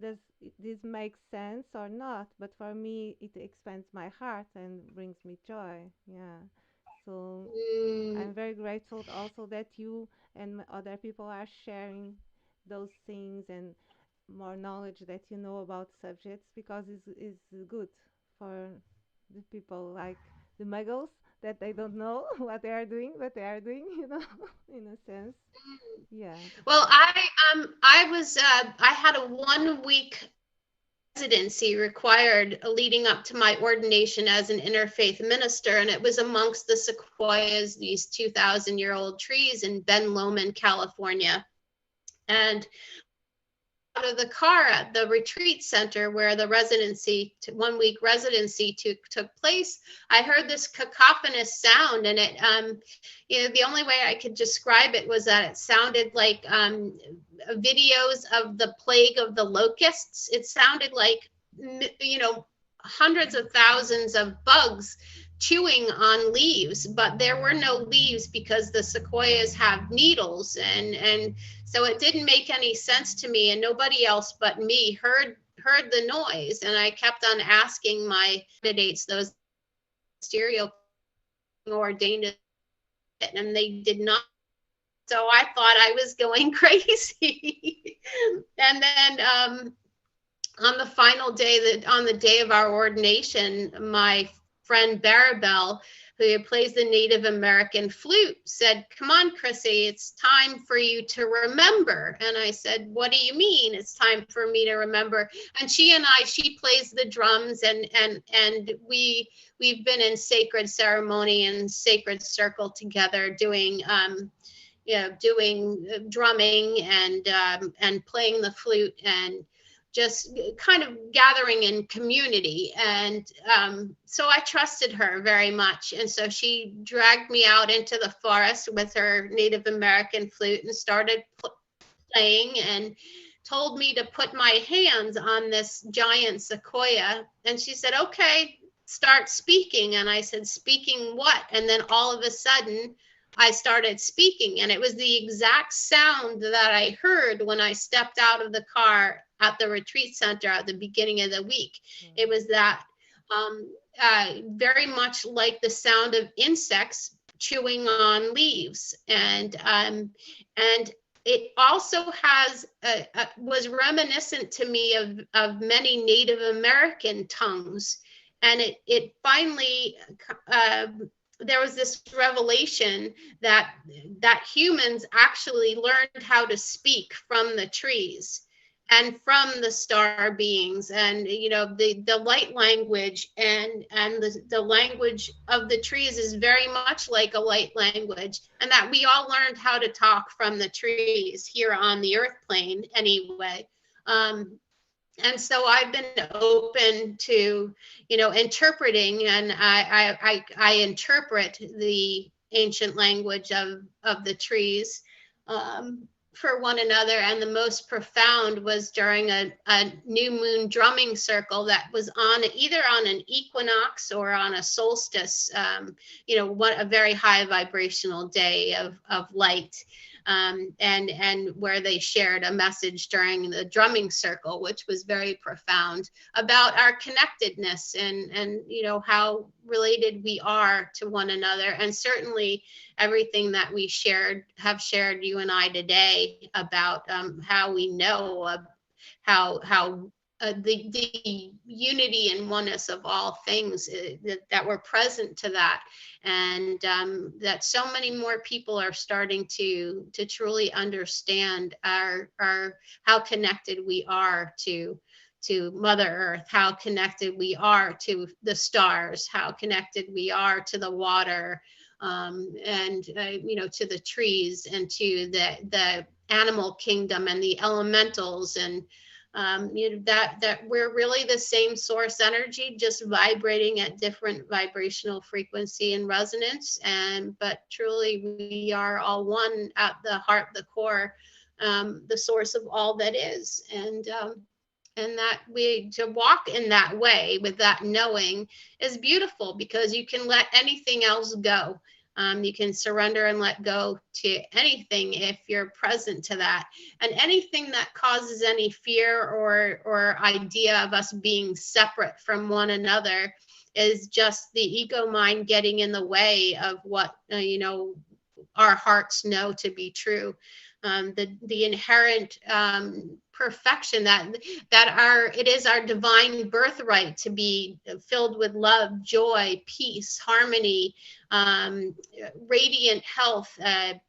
does this make sense or not, but for me it expands my heart and brings me joy. Yeah. So Mm, I'm very grateful also that you and other people are sharing those things and more knowledge that you know about subjects, because it's good for the people like the muggles that they don't know what they are doing, but they are doing, in a sense. Yeah. well, I had a 1 week residency required leading up to my ordination as an interfaith minister, and it was amongst the sequoias, these 2,000-year-old trees in Ben Lomond, California. And of the car at the retreat center where the residency, 1 week residency took place, I heard this cacophonous sound, and the only way I could describe it was that it sounded like videos of the plague of the locusts. It sounded like, hundreds of thousands of bugs chewing on leaves, but there were no leaves because the sequoias have needles, and so it didn't make any sense to me, and nobody else but me heard the noise. And I kept on asking my candidates, those stereo ordained it, and they did not. So I thought I was going crazy. And then on the final day, on the day of our ordination, my friend Barabelle, who plays the Native American flute, said, "Come on, Chrissy, it's time for you to remember." And I said, "What do you mean it's time for me to remember?" And she plays the drums, and we've been in sacred ceremony and sacred circle together, doing drumming and playing the flute, and just kind of gathering in community. And so I trusted her very much. And so she dragged me out into the forest with her Native American flute and started playing, and told me to put my hands on this giant sequoia. And she said, "Okay, start speaking." And I said, "Speaking what?" And then all of a sudden, I started speaking, and it was the exact sound that I heard when I stepped out of the car at the retreat center at the beginning of the week. It was that very much like the sound of insects chewing on leaves, and it also was reminiscent to me of many Native American tongues, and it finally. There was this revelation that humans actually learned how to speak from the trees and from the star beings, and the light language, and the language of the trees is very much like a light language, and that we all learned how to talk from the trees here on the earth plane anyway. And so I've been open to, interpreting, and I interpret the ancient language of the trees for one another. And the most profound was during a new moon drumming circle that was either on an equinox or on a solstice, a very high vibrational day of light. And where they shared a message during the drumming circle, which was very profound, about our connectedness, and how related we are to one another. And certainly everything that we have shared, you and I, today, about how we know how the unity and oneness of all things, that we're present to that, and that so many more people are starting to truly understand our how connected we are to Mother Earth, how connected we are to the stars, how connected we are to the water, and to the trees, and to the animal kingdom and the elementals, and that we're really the same source energy, just vibrating at different vibrational frequency and resonance. But truly, we are all one at the heart, the core, the source of all that is. And that to walk in that way with that knowing is beautiful, because you can let anything else go. You can surrender and let go to anything if you're present to that. And anything that causes any fear or idea of us being separate from one another is just the ego mind getting in the way of what our hearts know to be true. The inherent perfection that it is our divine birthright to be filled with love, joy, peace, harmony, radiant health,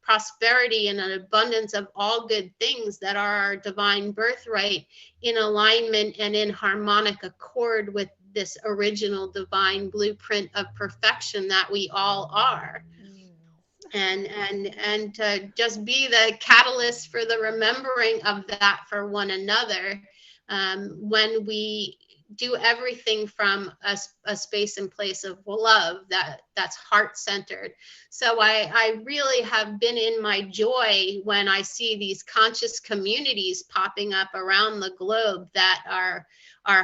prosperity, and an abundance of all good things that are our divine birthright, in alignment and in harmonic accord with this original divine blueprint of perfection that we all are. and to just be the catalyst for the remembering of that for one another, when we do everything from a space and place of love that's heart centered. So I really have been in my joy when I see these conscious communities popping up around the globe that are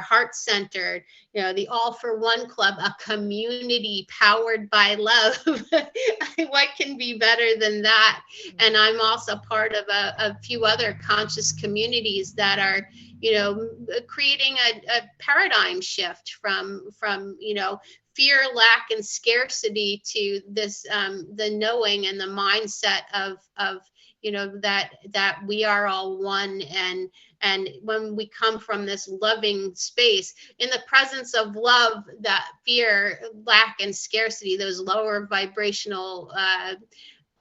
heart centered. You know, the All for One Club, a community powered by love. What can be better than that? And I'm also part of a few other conscious communities that are, creating a paradigm shift from fear, lack, and scarcity to this, the knowing and the mindset of that we are all one. And when we come from this loving space, in the presence of love, that fear, lack, and scarcity, those lower vibrational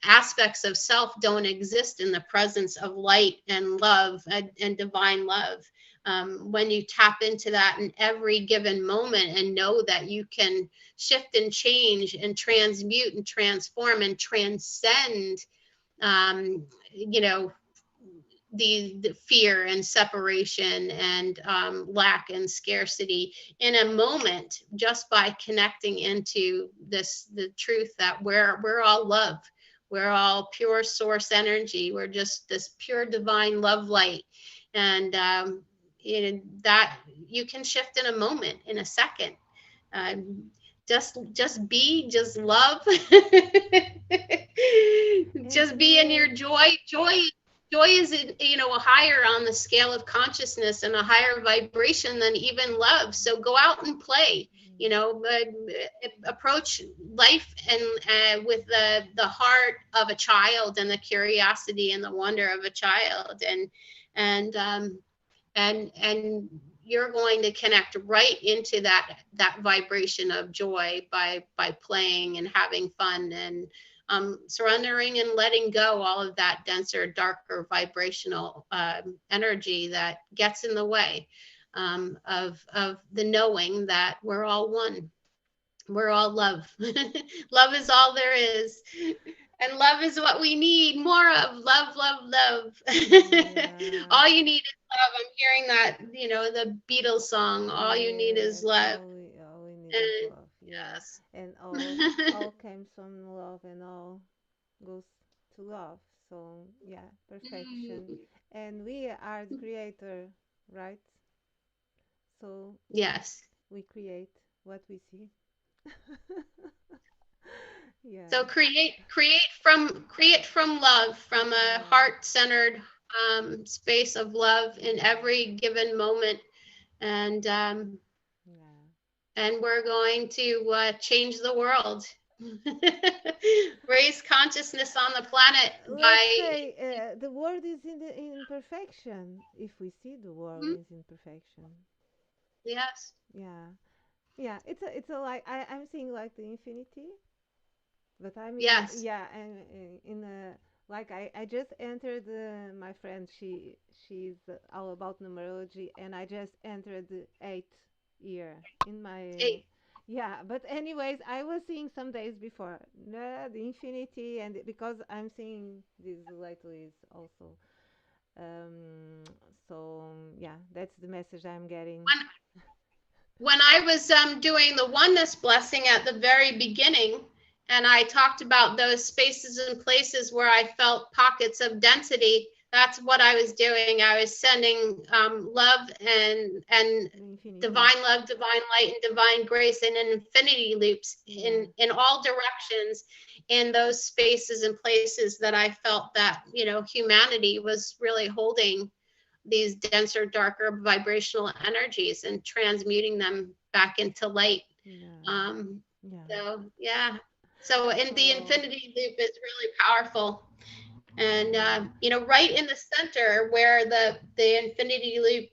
aspects of self, don't exist in the presence of light and love, and divine love. When you tap into that in every given moment and know that you can shift and change and transmute and transform and transcend, um, you know, the fear and separation and lack and scarcity in a moment, just by connecting into the truth that we're all love, we're all pure source energy, we're just this pure divine love light. And that you can shift in a moment, in a second. um, just be, just love. And Just be in your create. joy is, higher on the scale of consciousness and a higher vibration than even love. So go out and play, approach life and with the heart of a child and the curiosity and the wonder of a child. And and um and and you're going to connect right into that vibration of joy by playing and having fun, and surrendering and letting go all of that denser, darker vibrational energy that gets in the way, of the knowing that we're all one, we're all love. Love is all there is. And love is what we need more of. Love, love, love. Yeah. All you need is love. I'm hearing that, the Beatles song, All You Need Is Yes, Love. all we need is And love. Yeah, yes. and all comes from love, and all goes to love. So yeah, perfection. Mm, And we are the creator, right? So yes. we create what we see. Yeah, So create from love, from a yeah, heart-centered space of love in yeah, every given moment. And yeah. we're going to change the world. Raise consciousness on the planet Let's by. say the world is in the imperfection. If we see the world Mhm. is imperfection, Yes. yeah, yeah. It's a like I'm seeing like the infinity. But I mean, Yes. yeah, and in a like I just entered my friend. She's all about numerology, and I just entered the 8th year in my Hey. yeah. But anyways, I was seeing some days before the infinity, and because I'm seeing this lately is also um. So yeah, that's the message I'm getting. When I was doing the oneness blessing at the very beginning, and I talked about those spaces and places where I felt pockets of density, that's what I was doing. I was sending love and The infinity. divine love, divine light, and divine grace in infinity loops Yeah. in all directions, in those spaces and places that I felt that humanity was really holding these denser, darker vibrational energies and transmuting them back into light. Yeah. Um, Yeah. so yeah, so in the So infinity loop is really powerful, and yeah. right in the center where the infinity loop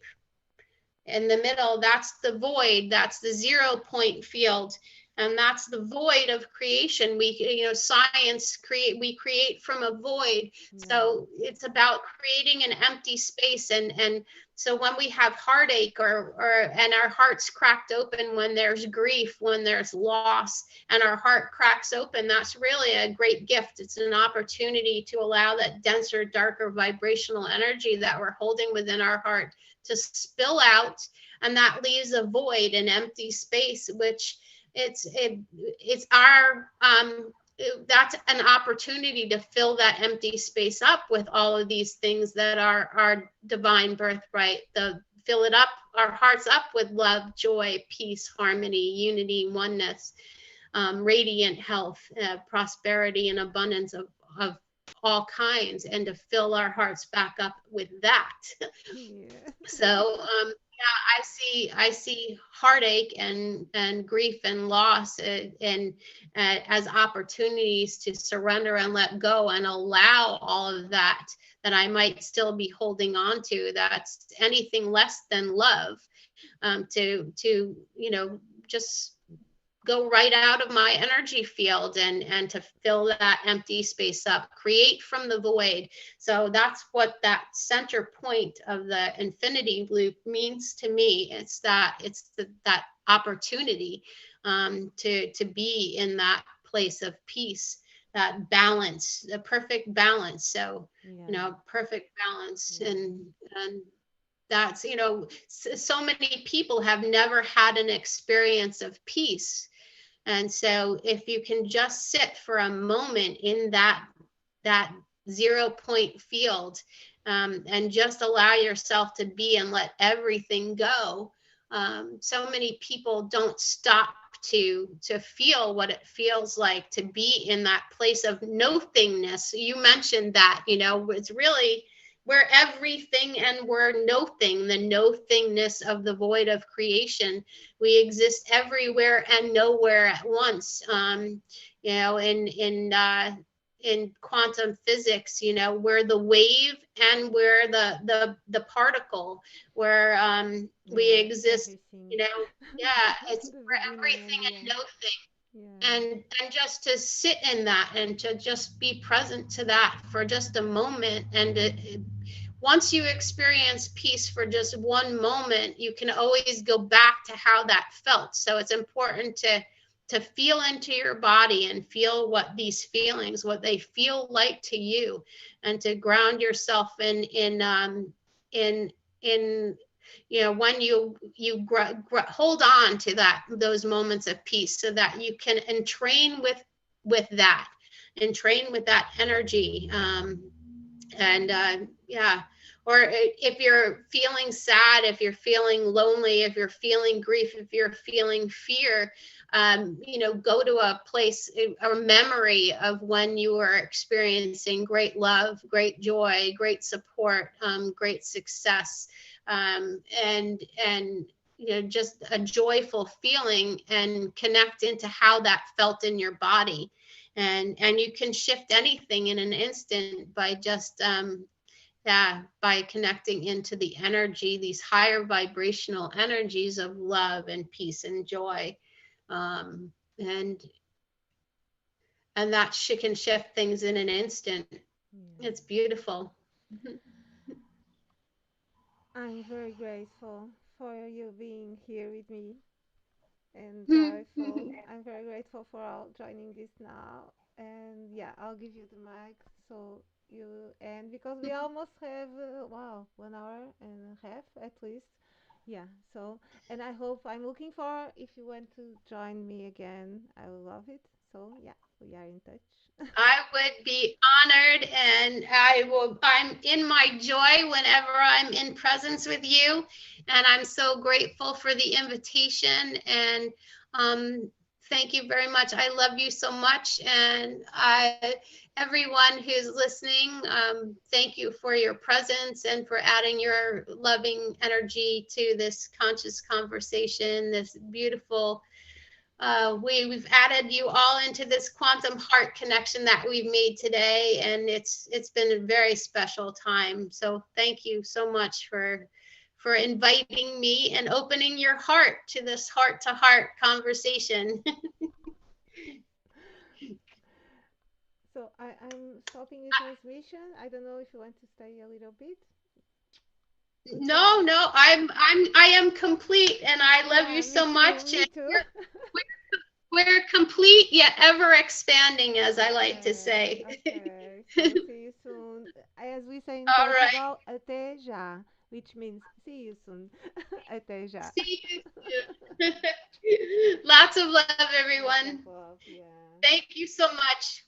in the middle, that's the void, that's the 0 point field. and that's the void of creation. We, science we create from a void. Yeah. So it's about creating an empty space. And so when we have heartache, or and our hearts cracked open, when there's grief, when there's loss, and our heart cracks open, that's really a great gift. It's an opportunity to allow that denser, darker vibrational energy that we're holding within our heart to spill out, and that leaves a void, an empty space, which it's our that's an opportunity to fill that empty space up with all of these things that are our divine birthright. The Fill it up, our hearts up with love, joy, peace, harmony, unity, oneness, radiant health, prosperity, and abundance of all kinds, and to fill our hearts back up with that. Yeah. So yeah, I see heartache and grief and loss, and as opportunities to surrender and let go and allow all of that I might still be holding on to, that's anything less than love, to just go right out of my energy field, and to fill that empty space up, create from the void. So that's what that center point of the infinity loop means to me. That opportunity, to be in that place of peace, that balance, the perfect balance. So Yeah. perfect balance. Yeah. And that's, so many people have never had an experience of peace. And so if you can just sit for a moment in that 0 point field, and just allow yourself to be and let everything go. So many people don't stop to feel what it feels like to be in that place of nothingness. You mentioned that, it's really, we're everything and we're nothing, the nothingness of the void of creation. We exist everywhere and nowhere at once. In quantum physics, we're the wave and we're the particle, where we Yeah. exist. Everything. You know, yeah, it's The we're beginning everything and the and end. nothing, Yeah. and just to sit in that and to just be present to that for just a moment. And once you experience peace for just one moment, you can always go back to how that felt. So it's important to feel into your body and feel what these feelings, what they feel like to you, and to ground yourself in in when hold on to those moments of peace, so that you can entrain with that energy. And Yeah. Or if you're feeling sad, if you're feeling lonely, if you're feeling grief, if you're feeling fear, go to a place, a memory of when you were experiencing great love, great joy, great support, great success, and just a joyful feeling, and connect into how that felt in your body. And you can shift anything in an instant by just yeah, by connecting into the energy, these higher vibrational energies of love and peace and joy. um, and and that can shift things in an instant. It's Yeah. beautiful. I'm very grateful for you being here with me and Mhm. joyful. I'm very grateful for all joining this now. And yeah, I'll give you the mic so you end because we almost have wow 1 hour and a half at least. Yeah. So and I hope I'm looking for if you want to join me again. I will love it. So yeah, we are in touch. I would be honored, and I'm in my joy whenever I'm in presence with you. And I'm so grateful for the invitation. And um, thank you very much. I love you so much. And everyone who's listening, thank you for your presence and for adding your loving energy to this conscious conversation, this beautiful we've added you all into this quantum heart connection that we've made today, and it's been a very special time. So thank you so much for inviting me and opening your heart to this heart to heart conversation. So I'm stopping the transmission. I don't know if you want to stay a little bit. It's No, no, I am complete and I love you yeah, me so too, much. me And too. we're complete yet ever expanding, as I like to Okay, say. okay. So see you soon. As we say in All right. Portugal, até já, which means see you soon. Até já. See you soon. Lots of love, Lots of everyone. love, yeah. Thank you so much.